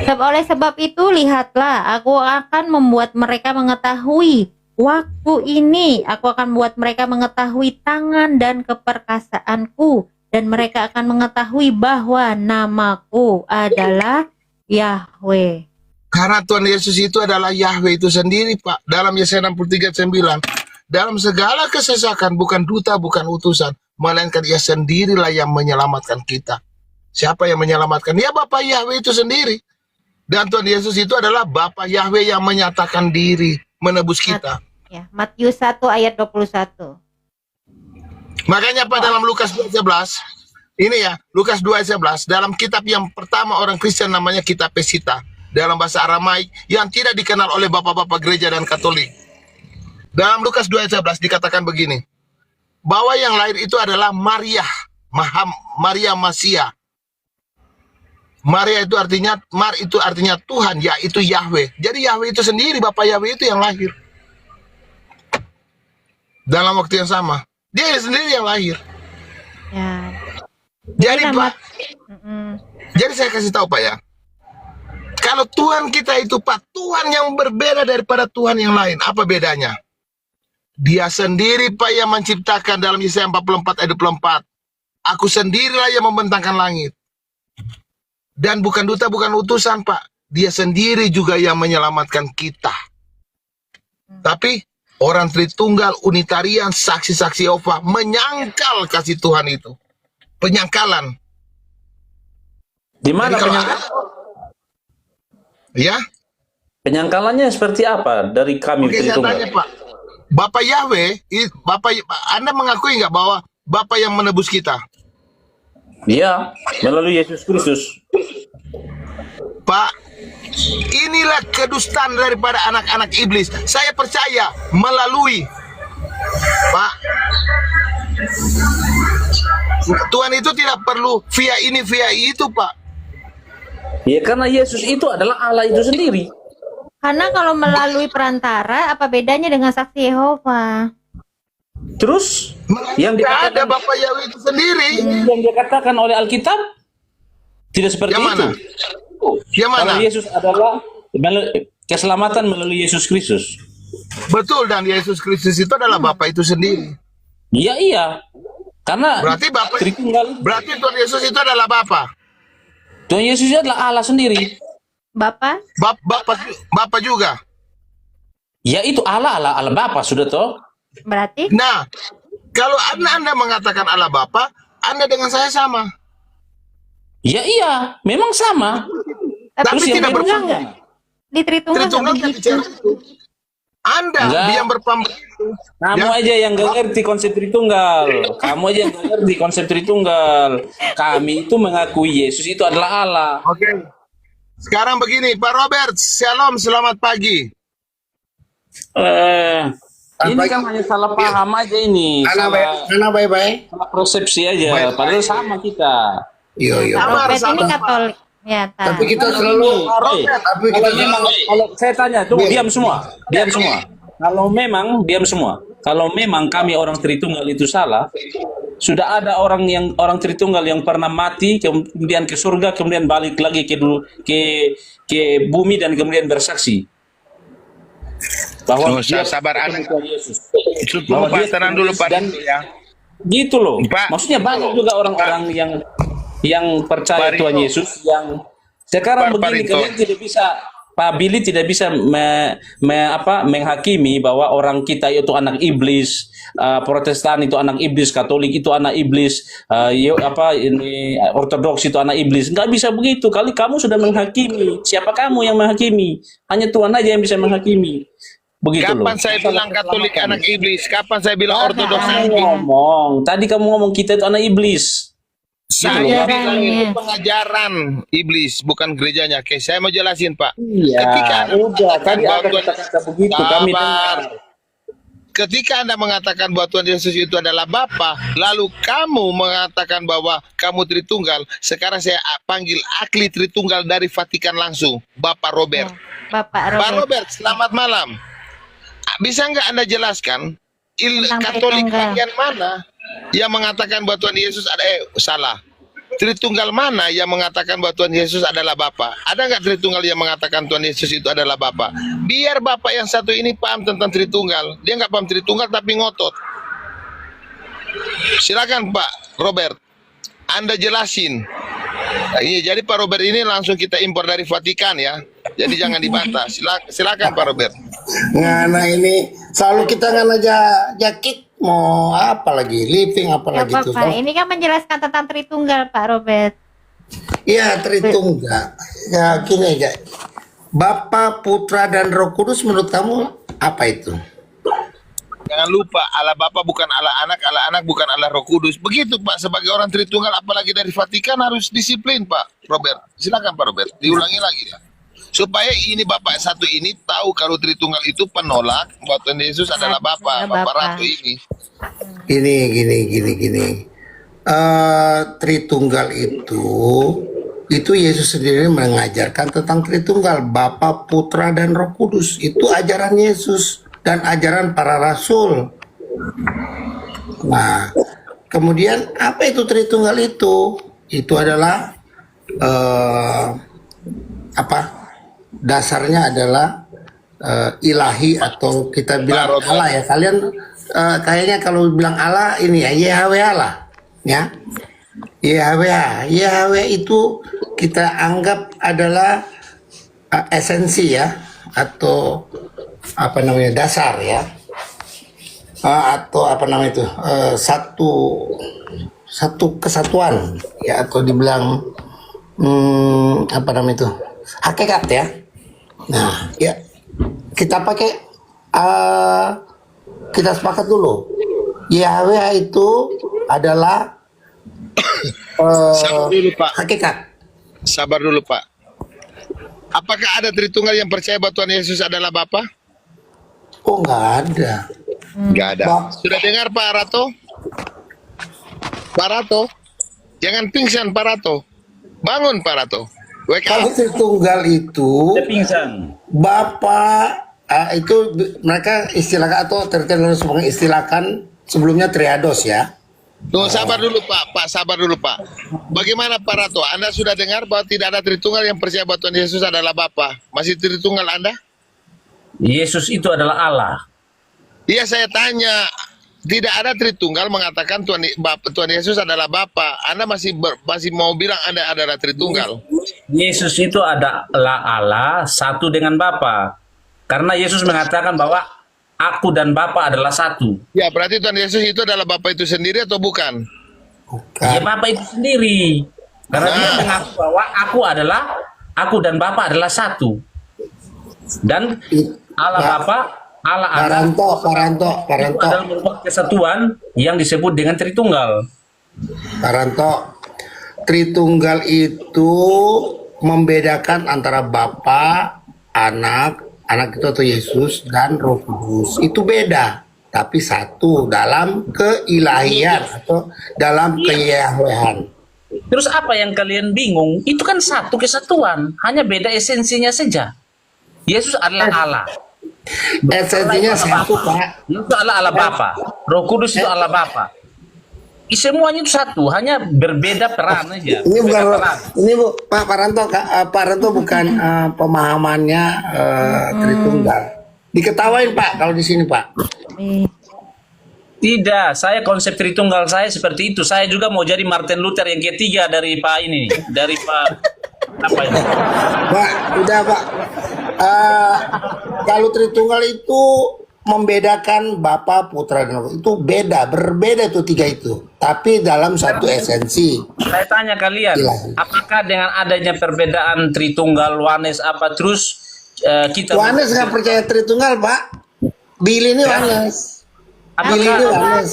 Oleh sebab itu lihatlah, aku akan membuat mereka mengetahui waktu ini, aku akan membuat mereka mengetahui tangan dan keperkasaanku, dan mereka akan mengetahui bahwa namaku adalah Yahweh. Karena Tuhan Yesus itu adalah Yahweh itu sendiri, Pak. Dalam Yesaya 63:9, dalam segala kesesakan bukan duta, bukan utusan, melainkan Ia sendirilah yang menyelamatkan kita. Siapa yang menyelamatkan? Ya Bapa Yahweh itu sendiri. Dan Tuhan Yesus itu adalah Bapa Yahweh yang menyatakan diri, menebus kita. Ya, Matius 1 ayat 21. Makanya Pak, dalam Lukas 2:11, ini ya, Lukas 2:11, dalam kitab yang pertama orang Kristen namanya kitab Pesita, dalam bahasa Aramaik, yang tidak dikenal oleh bapak-bapak gereja dan Katolik. Dalam Lukas 2:11 dikatakan begini, bahwa yang lahir itu adalah Maria, Maria Masia. Maria itu artinya, itu artinya Tuhan, yaitu Yahweh. Jadi Yahweh itu sendiri, Bapak Yahweh itu yang lahir. Dalam waktu yang sama, Dia sendiri yang lahir. Ya. Jadi Pak, jadi saya kasih tahu Pak ya, kalau Tuhan kita itu Pak, Tuhan yang berbeda daripada Tuhan yang lain. Apa bedanya? Dia sendiri Pak yang menciptakan, dalam Yesaya 44 ayat 24. Aku sendirilah yang membentangkan langit. Dan bukan duta, bukan utusan Pak. Dia sendiri juga yang menyelamatkan kita. Tapi orang Tritunggal, Unitarian, saksi-saksi Yehova menyangkal kasih Tuhan itu. Penyangkalan. Di mana penyangkalan? Ya? Penyangkalannya seperti apa dari kami Oke, saya Tritunggal? tanya Pak. Bapak Yahweh, Anda mengakui nggak bahwa Bapak yang menebus kita? Iya, melalui Yesus Kristus. Pak, inilah kedustaan daripada anak-anak iblis. Saya percaya melalui Pak, Tuhan itu tidak perlu via ini via itu, Pak. Ya karena Yesus itu adalah Allah itu sendiri. Karena kalau melalui perantara, apa bedanya dengan saksi Yehova? Terus yang Tidak dikatakan ada Bapak Yahweh itu sendiri. yang dikatakan oleh Alkitab tidak seperti Yang mana? itu. Yang mana? Kalau Yesus adalah keselamatan melalui Yesus Kristus. Betul, dan Yesus Kristus itu adalah Bapak itu sendiri. Iya iya. Karena Berarti Bapak, Tritunggal, berarti Tuhan Yesus itu adalah Bapak. Tuhan Yesus itu adalah Allah sendiri. Bapak? Bapak juga. Ya itu Allah Bapa sudah toh. Berarti? Nah, kalau Anda mengatakan Allah Bapa, Anda dengan saya sama. Ya iya, memang sama. Tapi Terus yang tidak beda Tritunggal berbeda. nggak? Di Tritunggal Tritunggal nggak kan begitu. bicara itu. Anda Enggak. yang berpamrih itu. Kamu Ya. aja yang gak ngerti konsep Tritunggal. Kamu aja yang gak ngerti konsep Tritunggal. Kami itu mengakui Yesus itu adalah Allah. Oke. Sekarang begini, Pak Robert, shalom, selamat pagi. Ini kan hanya salah paham aja ini. Anak baik-baik. Salah persepsi aja. Padahal sama kita. Iya. Robert ini sama. Katolik. Ya, Tapi kita selalu. Tapi kita Kalau memang, kalau saya tanya, tunggu, diam semua. Kalau memang kami orang Tritunggal itu salah, sudah ada orang Tritunggal yang pernah mati, kemudian ke surga, kemudian balik lagi ke bumi dan kemudian bersaksi bahwa dia sabar ketemu Anda. Tuhan Yesus. Cukup Pak, tenang dulu Pak. Dan ya. gitu loh. Pak. Maksudnya banyak juga orang-orang yang percaya Pak Tuhan Rito. Yesus yang sekarang Pak begini Rito. kalian tidak bisa, Pak Billy tidak bisa menghakimi bahwa orang kita itu anak iblis, Protestan itu anak iblis, Katolik itu anak iblis, Ortodoks itu anak iblis. Nggak bisa begitu. Kali kamu sudah menghakimi. Siapa kamu yang menghakimi? Hanya Tuhan aja yang bisa menghakimi. Begitu loh. Kapan saya bilang Katolik anak iblis? Kapan saya bilang Ortodoks anak iblis? Ngomong. Tadi kamu ngomong kita itu anak iblis. Saya bilang Ajarannya. itu pengajaran iblis, bukan gerejanya. Oke, saya mau jelasin Pak. Iya, Ketika Anda udah. Tadi ada bahwa Tuhan- kata-kata begitu. Kami Sabar. dengar. Ketika Anda mengatakan bahwa Tuhan Yesus itu adalah Bapa, lalu kamu mengatakan bahwa kamu Tritunggal, sekarang saya panggil ahli Tritunggal dari Vatikan langsung, Bapak Robert. Bapak Pak Robert. Robert, selamat malam. Bisa nggak Anda jelaskan Tentang Katolik Tritunggal. bagian mana yang mengatakan bahwa Tuhan Yesus ada salah? Tritunggal mana yang mengatakan bahwa Tuhan Yesus adalah Bapa? Ada nggak Tritunggal yang mengatakan Tuhan Yesus itu adalah Bapa? Biar Bapak yang satu ini paham tentang Tritunggal. Dia nggak paham Tritunggal tapi ngotot. Silakan Pak Robert, Anda jelasin. Nah, ini jadi Pak Robert ini langsung kita impor dari Vatikan ya. Jadi jangan dibantah. Silakan Pak Robert. Ngana ini selalu kita ngana jakit mau apa lagi living apa Ya, lagi tuh. Bapak, ini kan menjelaskan tentang Tritunggal, Pak Robert. Iya Tritunggal. Ya gini aja. Bapa, Putra dan Roh Kudus menurut kamu apa itu? Jangan lupa Allah Bapa bukan Allah Anak bukan Allah Roh Kudus. Begitu Pak, sebagai orang Tritunggal apalagi dari Vatikan harus disiplin Pak Robert. Silakan Pak Robert, diulangi lagi ya. Supaya ini Bapak satu ini tahu kalau Tritunggal itu penolak bahwa Tuhan Yesus adalah Bapa, Adalah Bapak Bapa. Ratu ini. Gini. Tritunggal itu Yesus sendiri mengajarkan tentang Tritunggal, Bapa, Putra dan Roh Kudus. Itu ajaran Yesus dan ajaran para rasul. Nah, kemudian apa itu Tritunggal itu? Itu adalah dasarnya adalah ilahi atau kita bilang Allah ya. Kalian kayaknya kalau bilang Allah ini ya Yahweh Allah ya. Yahweh itu kita anggap adalah esensi ya, atau apa namanya dasar ya, atau apa namanya itu satu kesatuan ya, atau dibilang apa namanya itu hakikat ya. Nah, ya kita pakai kita sepakat dulu. Yahweh itu adalah Sabar dulu Pak. hakikat. Sabar dulu Pak. Apakah ada Tritunggal yang percaya bahwa Tuhan Yesus adalah Bapa? Oh, nggak ada. Nggak ada. Sudah dengar Pak Rato? Pak Rato, jangan pingsan Pak Rato. Bangun Pak Rato. Wake Kalau up. Tritunggal itu Dia pingsan. Bapa itu mereka istilahkan atau terkenal mengistilahkan sebelumnya triados ya. Tunggu sabar dulu Pak. Pak sabar dulu Pak. Bagaimana Pak Rato? Anda sudah dengar bahwa tidak ada Tritunggal yang percaya bahwa Tuhan Yesus adalah Bapa? Masih Tritunggal Anda? Yesus itu adalah Allah. Iya saya tanya. Tidak ada Tritunggal mengatakan Tuhan Yesus adalah Bapa. Anda masih mau bilang Anda adalah Tritunggal. Yesus itu adalah Allah satu dengan Bapa. Karena Yesus mengatakan bahwa aku dan Bapa adalah satu. Ya berarti Tuhan Yesus itu adalah Bapa itu sendiri atau bukan? Ya Bapa itu sendiri. Karena dia mengaku bahwa aku dan Bapa adalah satu. Dan Allah Bapa, Allah Anak Paranto. itu adalah merupakan kesatuan yang disebut dengan Tritunggal. Paranto, Tritunggal itu membedakan antara Bapa, Anak itu atau Yesus dan Roh Kudus. Itu beda, tapi satu dalam keilahian atau dalam keyahwehan. Terus apa yang kalian bingung? Itu kan satu kesatuan, hanya beda esensinya saja. Yesus adalah Allah. Esensinya satu, Pak. Itu adalah Allah Bapa. Roh Kudus itu Allah Bapa. Semuanya itu satu, hanya berbeda peran aja. Ini bukan Beda peran. ini Bu, Pak Paranto bukan pemahamannya Tritunggal. Diketawain Pak kalau di sini Pak. Tidak, saya konsep Tritunggal saya seperti itu. Saya juga mau jadi Martin Luther yang ketiga dari Pak ini, dari Pak apa ini? Pak, udah Pak. Kalau Tritunggal itu membedakan Bapa, Putra, dan Roh itu berbeda tuh tiga itu. Tapi dalam satu esensi. Saya tanya kalian, apakah dengan adanya perbedaan Tritunggal, Wanes, apa terus kita? Wanes nggak percaya Tritunggal Pak. Billy ini Wanes. Billy ini Wanes.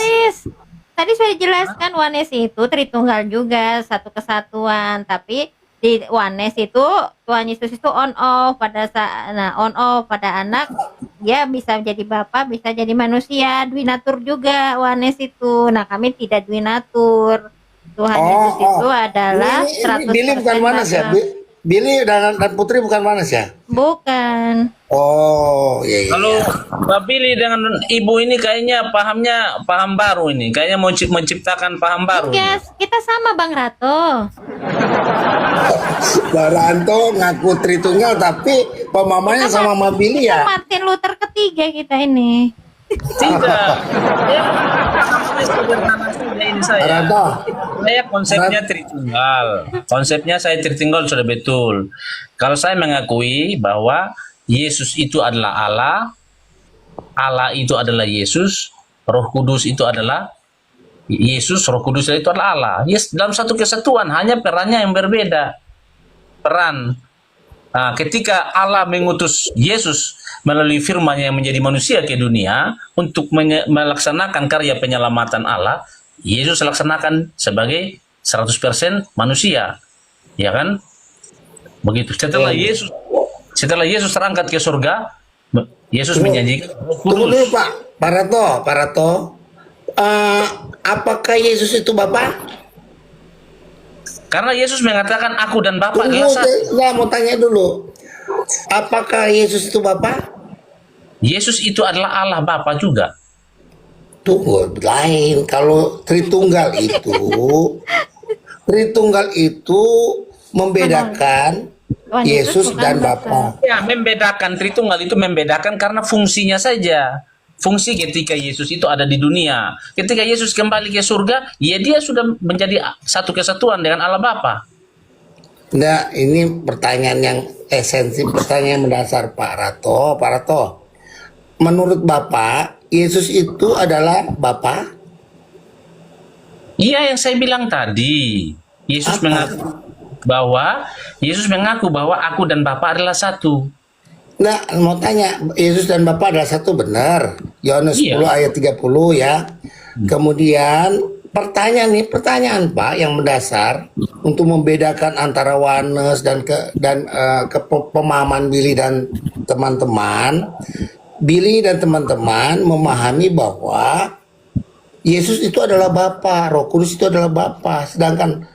Tadi saya jelaskan Wanes itu Tritunggal juga, satu kesatuan, tapi di Wanes itu Tuhan Yesus itu on off pada saat on off pada anak, dia bisa jadi Bapa, bisa jadi manusia, dwinatur juga Wanes itu. Nah, kami tidak dwinatur. Tuhan Yesus itu adalah 100% Billy bukan Wanes ya? Billy dan Putri bukan Wanes ya? Bukan. Oh, iya. Kalau Mbak Billy dengan Ibu ini kayaknya paham baru ini. Kayaknya mau menciptakan paham baru. Yes, kita sama Bang Rato. Bang Rato ngaku Tritunggal tapi pemahamannya sama Mbak Billy ya? Martin Luther ketiga kita ini. Tidak. Ini saya. Saya konsepnya Tritunggal. Konsepnya saya Tritunggal sudah betul. Kalau saya mengakui bahwa Yesus itu adalah Allah, Allah itu adalah Yesus, Roh Kudus itu adalah Yesus, Roh Kudus itu adalah Allah. Yes, dalam satu kesatuan, hanya perannya yang berbeda. Peran. Nah, ketika Allah mengutus Yesus melalui firman-Nya yang menjadi manusia ke dunia untuk melaksanakan karya penyelamatan Allah, Yesus laksanakan sebagai 100% manusia. Ya kan? Begitu. Setelah Yesus terangkat ke surga, Yesus menjanjikan Roh Kudus. Tunggu dulu Pak Rato. Apakah Yesus itu Bapa? Karena Yesus mengatakan aku dan Bapa adalah satu. Saya mau tanya dulu. Apakah Yesus itu Bapa? Yesus itu adalah Allah Bapa juga. Tunggu, lain. Kalau Tritunggal itu membedakan Yesus dan Bapa. Ya, membedakan Tritunggal itu membedakan karena fungsinya saja. Fungsi ketika Yesus itu ada di dunia. Ketika Yesus kembali ke surga, ya dia sudah menjadi satu kesatuan dengan Allah Bapa. Nah, ini pertanyaan yang esensi, pertanyaan yang mendasar Pak Rato. Menurut Bapak, Yesus itu adalah Bapa? Iya, yang saya bilang tadi. Yesus mengaku bahwa aku dan Bapa adalah satu. Nah, mau tanya, Yesus dan Bapa adalah satu, benar? Yohanes 10 ayat 30 ya. Kemudian pertanyaan Pak yang mendasar untuk membedakan antara oneness dan pemahaman Billy dan teman-teman. Billy dan teman-teman memahami bahwa Yesus itu adalah Bapa, Roh Kudus itu adalah Bapa, sedangkan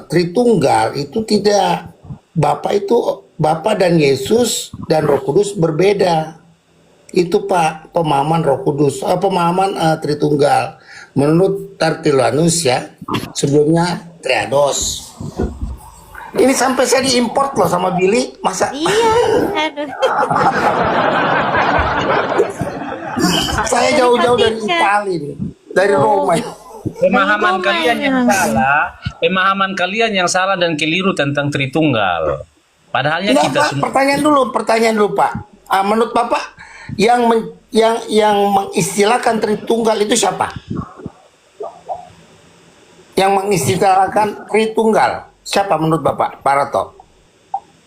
Tritunggal itu tidak. Bapa dan Yesus dan Roh Kudus berbeda. Itu Pak pemahaman Roh Kudus, pemahaman Tritunggal. Menurut Tertullianus ya, sebelumnya Triados. Ini sampai saya diimport loh sama Billy, masa? Iya, aduh. Saya jauh-jauh dari Italia nih, dari Roma. Pemahaman kalian yang salah dan keliru tentang Tritunggal. Padahalnya Enggak, kita Pak, pertanyaan dulu Pak. Menurut Bapak yang mengistilahkan Tritunggal itu siapa? Yang mengistilahkan Tritunggal siapa menurut Bapak, Pak Rato?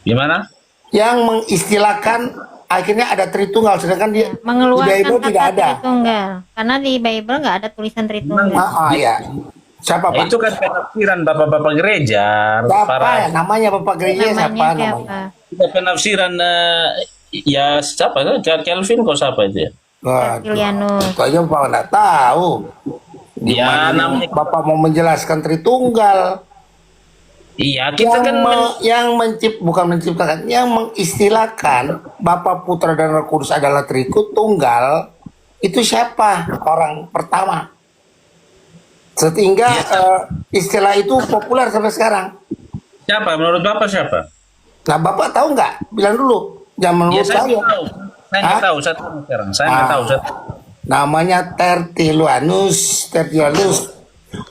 Gimana? Yang mengistilahkan akhirnya ada Tritunggal, sedangkan di Mengeluarkan Bible kata tidak ada. Tritunggal. Karena di Bible nggak ada tulisan Tritunggal. Ya. Siapa Pak? Itu kan penafsiran bapak-bapak gereja. Siapa ya? Namanya Bapak gereja siapa? Namanya? Kita penafsiran ya siapa? Kelvin kok siapa itu ya? Tertullianus. Itu aja Bapak nggak tahu. Ya, namanya Bapak mau menjelaskan Tritunggal. Iya, kita bukan menciptakan, yang mengistilahkan Bapa, Putra dan Roh Kudus adalah Tritunggal. Itu siapa orang pertama? Sehingga istilah itu populer sampai sekarang. Siapa? Menurut Bapak siapa? Nah, Bapak tahu nggak? Bilang dulu. Jangan menurut saya saya. tahu. Saya nggak tahu. Saya tahu sekarang. Saya nggak tahu. Namanya Tertullianus.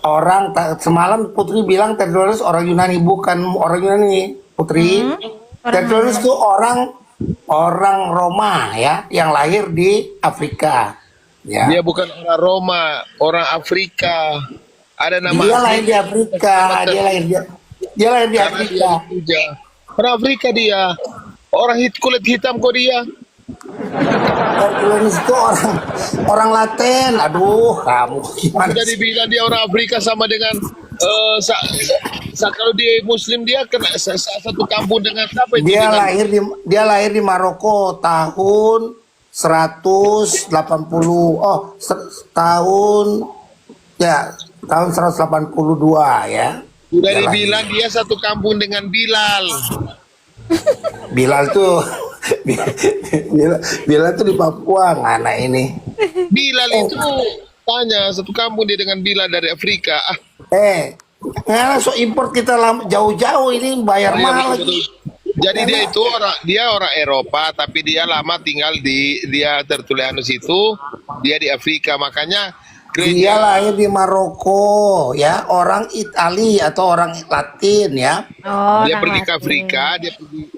Orang semalam Putri bilang Tertullianus orang Yunani, bukan orang Yunani, Putri. Tertullianus itu orang Roma ya, yang lahir di Afrika. Ya. Dia bukan orang Roma, orang Afrika. Ada nama. Dia lahir di Afrika. Dia lahir di Afrika. Orang Afrika dia. Orang kulit hitam kok dia. Tertullianus itu orang Latin. Aduh, kamu gimana? Jadi bilang dia orang Afrika sama dengan kalau dia Muslim dia kena satu kampung dengan apa itu? Dia lahir di Maroko tahun 180. Tahun 182 ya. Sudah dibilang dia satu kampung dengan Bilal. Bilal tuh di Papua, mana ini? Bilal itu tanya satu kampung dia dengan Bilal dari Afrika. So import kita jauh-jauh ini bayar mahal lagi. Jadi dia orang Eropa, tapi dia lama tinggal dia Tertullianus itu dia di Afrika, makanya dia lahir di Maroko ya, orang Italia atau orang Latin ya. Dia pergi ke Afrika,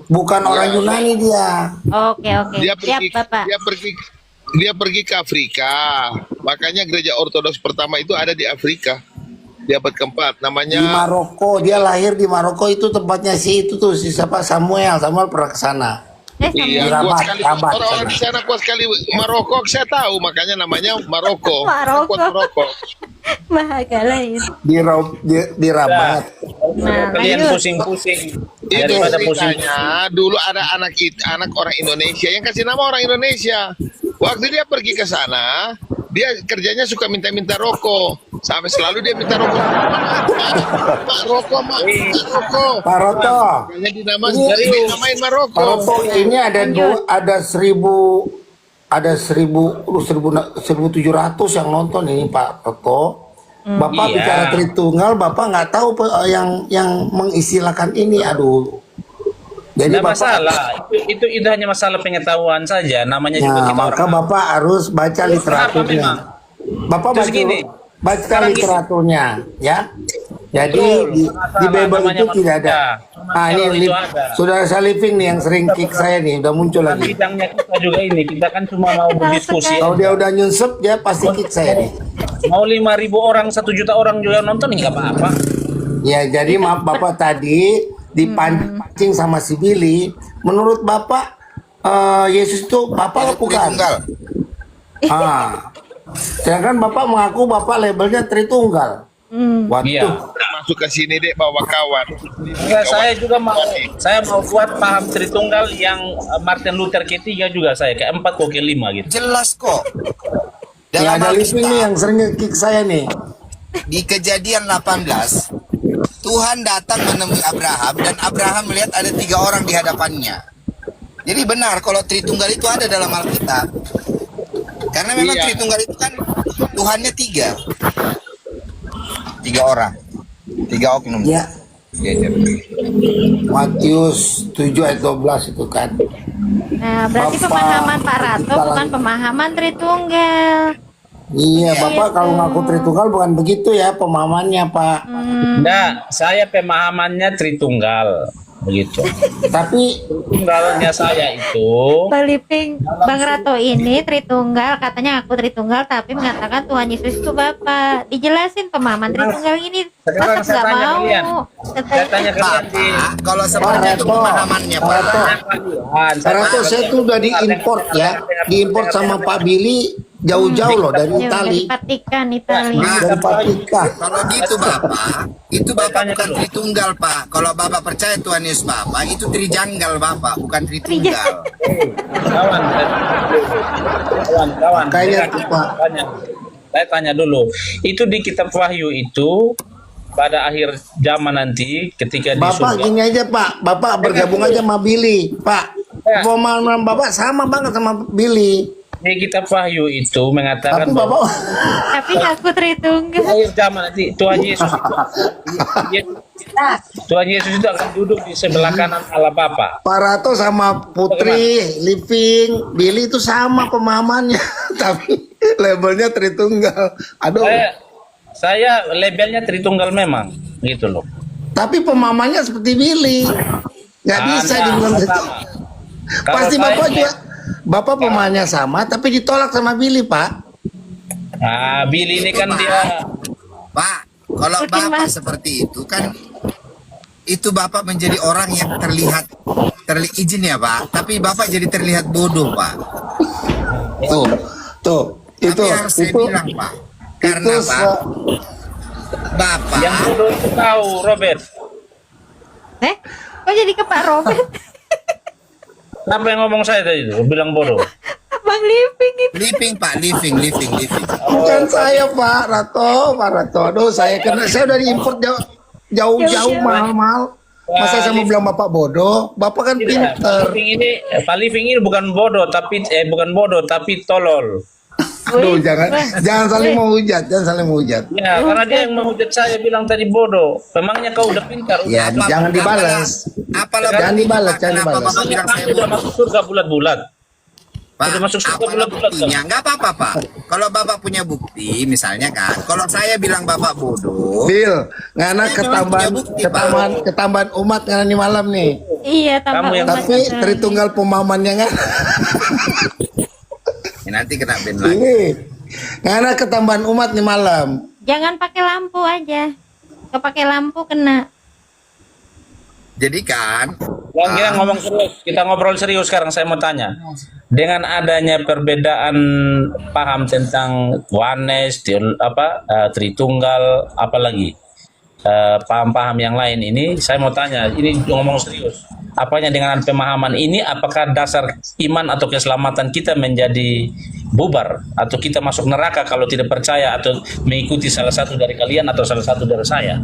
bukan orang Yunani dia. Oke. Dia pergi ke Afrika, makanya gereja Ortodoks pertama itu ada di Afrika. Dia abad keempat, namanya di Maroko. Dia lahir di Maroko, itu tempatnya si siapa, Samuel pernah ke sana. Iya, orang di sana kuat sekali Maroko, saya tahu, makanya namanya Maroko. Maroko. Mahakala itu. Di Rabat. Kalian pusing-pusing. Itu ceritanya, dulu ada anak orang Indonesia yang kasih nama orang Indonesia. Waktu dia pergi ke sana, dia kerjanya suka minta-minta rokok. Sampai selalu dia minta rokok. Rokok. Pak Roto. Dinamain Maroko. Pak Roto, ini ada 1.700 yang nonton ini Pak Roto. Bapak bicara Tritunggal, Bapak nggak tahu yang mengistilahkan ini. Aduh. Jadi Bapak, masalah itu hanya masalah pengetahuan saja, namanya juga kita maka orang. Bapak harus baca literaturnya. Bapak baca literaturnya ya. Jadi di Bible itu tidak ada. Ini Saudara Salifing nih yang sering kick saya nih, udah muncul lagi. Bidangnya kita juga ini, kita kan cuma mau berdiskusi. Kalau dia udah nyunsep, dia pasti kick saya nih. Mau 5.000 orang, 1 juta orang juga nonton, nggak apa-apa. Ya, jadi maaf Bapak tadi dipancing sama si Billy. Menurut Bapak Yesus itu Bapa bukan? Tritunggal. Sedangkan Bapak mengaku Bapak labelnya Tritunggal. Waduh. Iya. Masuk ke sini deh bawa kawan. Enggak, saya juga mau buat paham Tritunggal yang Martin Luther ketiga juga saya keempat kok kelima gitu. Jelas kok. Ya, Dalam ada Living nih Alkitab, yang sering nge-kick saya nih. di Kejadian 18, Tuhan datang menemui Abraham dan Abraham melihat ada 3 orang di hadapannya. Jadi benar kalau Tritunggal itu ada dalam Alkitab. Karena memang Tritunggal itu kan Tuhannya 3 orang, 3 oknum. Ya. Matius 7 ayat 12 itu kan. Nah, berarti Bapak, pemahaman Pak Rato kita bukan lagi- pemahaman Tritunggal. Iya, Bapak kalau ngaku Tritunggal bukan begitu ya pemahamannya, Pak. Nah, saya pemahamannya Tritunggal begitu. Tapi Tritunggalnya saya itu Bang Liping, Bang Rato ini Tritunggal, katanya aku Tritunggal, tapi mengatakan Tuhan Yesus itu Bapa. Dijelasin pemahaman Tritunggal ini. Sekarang Masa saya nggak tanya mau? kalian. Saya tanya kalian di Bapak, kalau seperti itu pemahamannya Pak. Karena tuh saya tuh udah diimport ya, diimport sama Pak Billy jauh-jauh loh dari Ya, dari Itali. Vatikan, Italia. Nah, Dari Vatikan. kalau gitu Bapak, itu Bapak bukan Tritunggal Pak. Kalau Bapak percaya Tuhan Yesus Bapak, itu Trijanggal Bapak, bukan Tritunggal. kawan. Kayaknya tuh, Pak. Saya tanya dulu. Itu di kitab Wahyu itu pada akhir zaman nanti ketika di Bapak surga. gini aja Pak, Bapak bergabung aja sama Billy, Pak. Pemahaman Bapak sama banget sama Billy. Di kitab Wahyu itu mengatakan Tapi Bapak Tapi aku Tritunggal. akhir zaman nanti Tuhan Yesus Tuhan Yesus itu akan duduk di sebelah kanan Allah Bapa. Pak Rato sama Putri, Living, Billy itu sama pemahamannya, tapi labelnya Tritunggal. Aduh. Saya labelnya Tritunggal memang gitu loh. Tapi pemahamannya seperti Billy. Nggak bisa dibilang gitu. Pasti Bapak juga, Bapak pemahamannya sama, tapi ditolak sama Billy, Pak. Nah, Billy ini kan dia Pak, kalau Bapak seperti itu kan, itu Bapak menjadi orang yang terlihat izin ya Pak, tapi Bapak jadi terlihat bodoh Pak. Tuh, itu Tapi harus saya bilang Pak, karena itu Pak, Bapak yang bodoh itu tahu Robert. Kok jadi ke Pak Robert? Apa yang ngomong saya tadi itu? Bilang bodoh. Bang Liping itu. living Pak, living. bukan saya Pak Rato. Aduh, saya udah diimport jauh-jauh mahal-mahal. Masa saya mau bilang Bapak bodoh? Bapak kan pinter. Pak Living ini bukan bodoh tapi tolol. Aduh, jangan saling menghujat, Ya, karena dia yang menghujat saya bilang tadi bodoh. Memangnya kau udah pintar? Ya, Udah jangan dibalas. Jangan dibalas. Bapak bilang saya udah bodoh? masuk surga bulat-bulat. Pak, Udah masuk surga apalah bulat-bulat. buktinya? Nggak apa-apa Pak. Kalau Bapak punya bukti, misalnya kan, kalau saya bilang Bapak bodoh, Bil, ngana Saya memang punya bukti, ketambahan umat ngana nih malam nih. Iya, tambah Kamu yang- umat Tapi Islam. Tritunggal pemahamannya kan. ya nanti kena ban lagi. Ini ngana ketambahan umat nih malam. Jangan pakai lampu aja. Kalau pakai lampu kena. Jadi kan, Yang kita ngomong serius, kita ngobrol serius sekarang. Saya mau tanya, dengan adanya perbedaan paham tentang oneness, Tritunggal, apalagi paham-paham yang lain ini, saya mau tanya, ini ngomong serius. Apanya dengan pemahaman ini, apakah dasar iman atau keselamatan kita menjadi bubar atau kita masuk neraka kalau tidak percaya atau mengikuti salah satu dari kalian atau salah satu dari saya?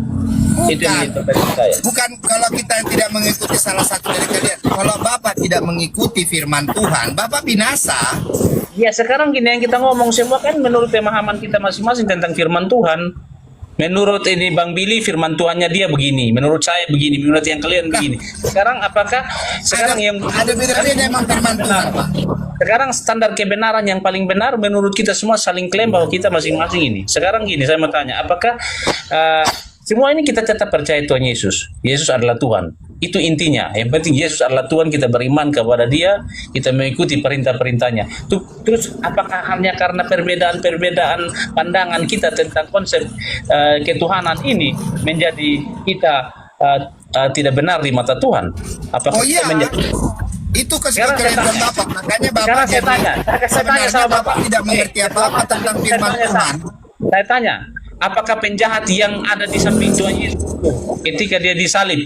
Itu yang interpretasi saya. bukan kalau kita tidak mengikuti salah satu dari kalian. Kalau Bapak tidak mengikuti firman Tuhan, Bapak binasa. Ya sekarang gini yang kita ngomong semua kan menurut pemahaman kita masing-masing tentang firman Tuhan. Menurut ini Bang Billy firman Tuhannya dia begini, menurut saya begini, menurut yang kalian begini. Sekarang apakah sekarang yang Ada beda-beda emang firman Tuhan Pak. sekarang standar kebenaran yang paling benar menurut kita semua saling klaim bahwa kita masing-masing ini. Sekarang gini saya mau tanya, apakah semua ini kita tetap percaya Tuhan Yesus? Yesus adalah Tuhan. Itu intinya. Yang penting Yesus adalah Tuhan, kita beriman kepada Dia, kita mengikuti perintah-perintahnya. Terus apakah hanya karena perbedaan-perbedaan pandangan kita tentang konsep ketuhanan ini menjadi kita tidak benar di mata Tuhan? Apakah Oh iya. kita menjadi Itu Sekarang saya kelebihan tanya. Bapak. Makanya Bapak Sekarang saya jadi tanya. Saya tanya sebenarnya sama Bapak Bapak. tidak mengerti apa-apa tentang firman Tuhan. Saya tanya, apakah penjahat yang ada di samping Tuhan Yesus ketika dia disalib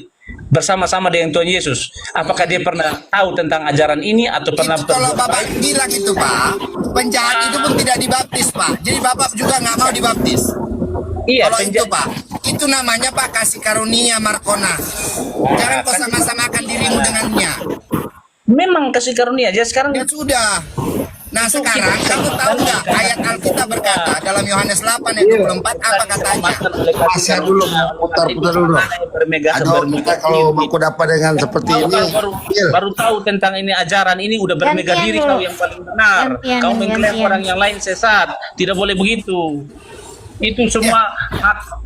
bersama-sama dengan Tuhan Yesus, apakah dia pernah tahu tentang ajaran ini atau pernah Itu kalau Bapak bilang itu Pak, penjahat itu pun tidak dibaptis Pak. Jadi Bapak juga nggak mau dibaptis. Iya, Kalau itu Pak, itu namanya Pak kasih karunia Markona. Jangan kau sama-samakan dirimu dengannya. memang kasih karunia aja sekarang. Ya sudah. Nah sekarang kamu tahu nggak ayat Alkitab berkata dalam Yohanes 8 ayat 24 apa katanya? Pasnya dulu, putar dulu. Aduh, kita kalau mau dapat dengan seperti ini, Baru tahu tentang ini ajaran ini udah bermegah Gantian diri dulu. kau yang paling benar. Gantian, Kau mengklaim gantian. orang yang lain sesat. Tidak boleh begitu. Itu semua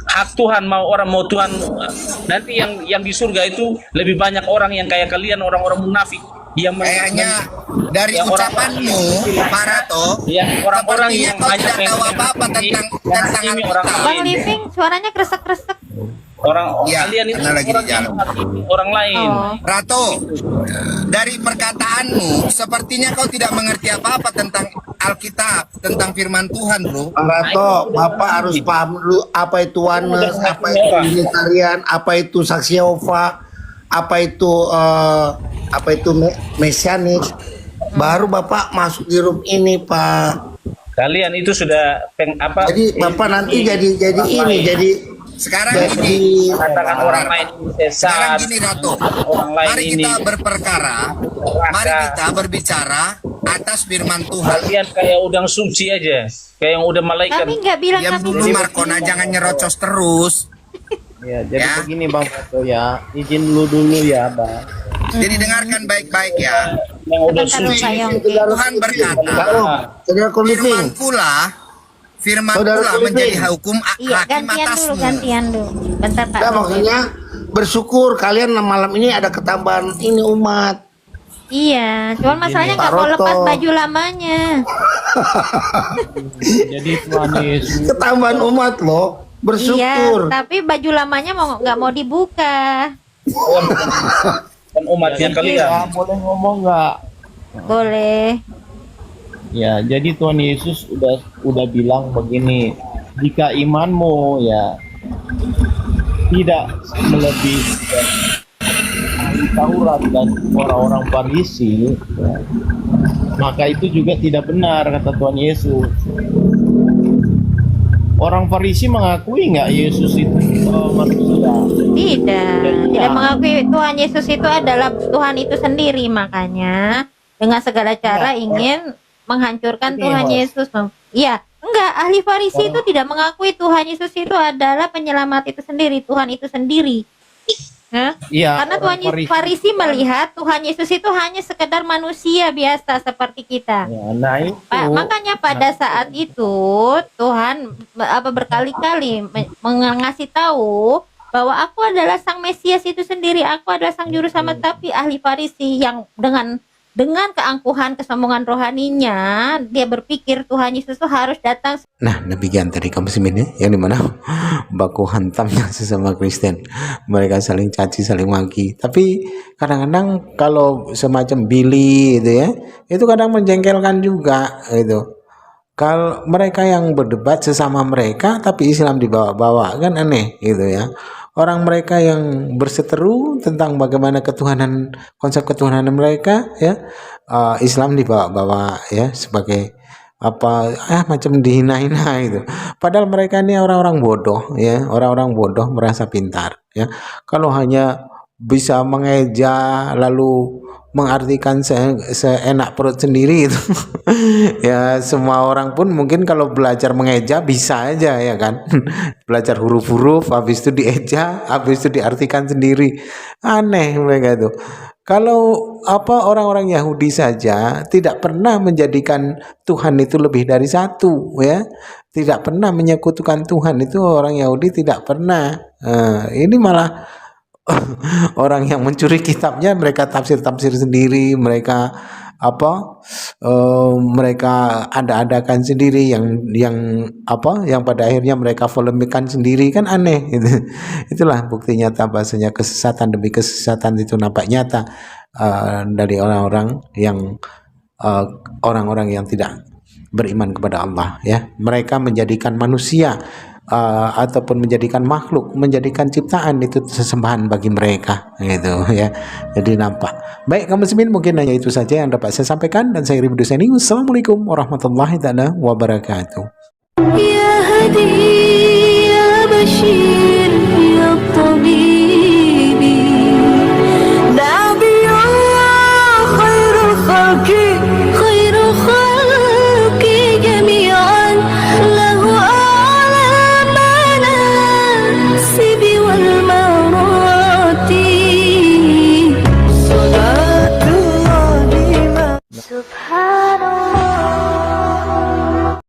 hak Tuhan, mau orang mau Tuhan. Nanti yang di surga itu lebih banyak orang yang kayak kalian, orang-orang munafik yang Kayaknya dari yang ucapanmu Pak Rato, yang orang-orang yang kau banyak tidak tahu apa-apa tentang ini orang Alkitab. Bang Living suaranya kresek-kresek. Ya, kalian itu karena lagi di orang jalan. yang hakimi orang lain. Oh. Rato, dari perkataanmu sepertinya kau tidak mengerti apa-apa tentang Alkitab, tentang firman Tuhan, Bro. Pak Rato, Bapak harus paham dulu apa itu oneness, apa itu Unitarian, apa itu Saksi Yehova, apa itu Mesianik. Baru Bapak masuk di room ini, Pak. Kalian itu sudah Jadi Bapak nanti jadi Sekarang Jadi- gini, katakan orang lain ini sekarang sesat. gini Rato, Orang lain mari ini kita berperkara, mari kita berbicara atas firman Tuhan. kalian kayak udang suci aja, kayak yang udah malaikat. Kami nggak bilang Diam kami dulu Markona, jangan nyerocos terus. Ya, jadi Ya. begini Bang Pato ya, izin dulu ya Bang. Jadi dengarkan baik-baik ya. Yang udah Bentar, suci. Pak Yong. Tuhan berkata, Saudara Living. firman Saudara pula Living. menjadi hukum Iya, hakim gantian dulu, atasmu. gantian dulu. Bentar Pak. Nah, maksudnya bersyukur kalian malam ini ada ketambahan ini umat. Iya, cuman masalahnya Pak nggak mau Roto. lepas baju lamanya. Jadi Tuhan Yesus Ketambahan umat loh. Iya, Bersyukur. tapi baju lamanya nggak mau dibuka. Dan umatnya kalian. ya, boleh ngomong nggak? Boleh. Ya, jadi Tuhan Yesus udah bilang begini, jika imanmu ya tidak melebihi ahli Taurat dan orang-orang Farisi, ya, maka itu juga tidak benar kata Tuhan Yesus. Orang Farisi mengakui nggak Yesus itu manusia? Tidak mengakui Tuhan Yesus itu adalah Tuhan itu sendiri, makanya dengan segala cara ingin menghancurkan Ini Tuhan host. Yesus. Iya, enggak, ahli Farisi itu tidak mengakui Tuhan Yesus itu adalah penyelamat itu sendiri, Tuhan itu sendiri. Hah? Iya, Karena orang Tuhan Farisi melihat Tuhan Yesus itu hanya sekedar manusia biasa seperti kita. Ya, nah itu. Makanya pada saat itu Tuhan berkali-kali mengasih tahu bahwa aku adalah sang Mesias itu sendiri, aku adalah sang juru selamat. Tapi ahli Farisi yang dengan keangkuhan kesombongan rohaninya, dia berpikir Tuhan Yesus itu harus datang. Nah, demikian tadi kamu ini yang dimana baku hantamnya sesama Kristen, mereka saling caci, saling maki. Tapi kadang-kadang kalau semacam Billy itu ya, itu kadang menjengkelkan juga itu. Kalau mereka yang berdebat sesama mereka, tapi Islam dibawa-bawa, kan aneh gitu ya. Orang mereka yang berseteru tentang bagaimana ketuhanan, konsep ketuhanan mereka ya, Islam dibawa-bawa ya sebagai apa macam dihina-hina itu. Padahal mereka ini orang-orang bodoh ya, orang-orang bodoh merasa pintar ya. Kalau hanya bisa mengeja lalu mengartikan seenak perut sendiri itu ya, semua orang pun mungkin kalau belajar mengeja bisa aja ya kan. Belajar huruf-huruf habis itu dieja, habis itu diartikan sendiri. Aneh mereka itu. Kalau orang-orang Yahudi saja tidak pernah menjadikan Tuhan itu lebih dari satu ya, tidak pernah menyekutukan Tuhan, itu orang Yahudi tidak pernah. Ini malah orang yang mencuri kitabnya mereka tafsir sendiri, mereka mereka ada-adakan sendiri, yang pada akhirnya mereka polemikkan sendiri, kan aneh gitu. Itulah bukti nyata bahasanya kesesatan demi kesesatan itu nampak nyata dari orang-orang yang tidak beriman kepada Allah, ya. Mereka menjadikan manusia ataupun menjadikan makhluk, menjadikan ciptaan itu sesembahan bagi mereka, gitu ya. Jadi nampak. Baik kaum muslimin, mungkin hanya itu saja yang dapat saya sampaikan, dan saya Ribdu Seni. Wassalamualaikum warahmatullahi wabarakatuh. Ya Hadi ya Bashir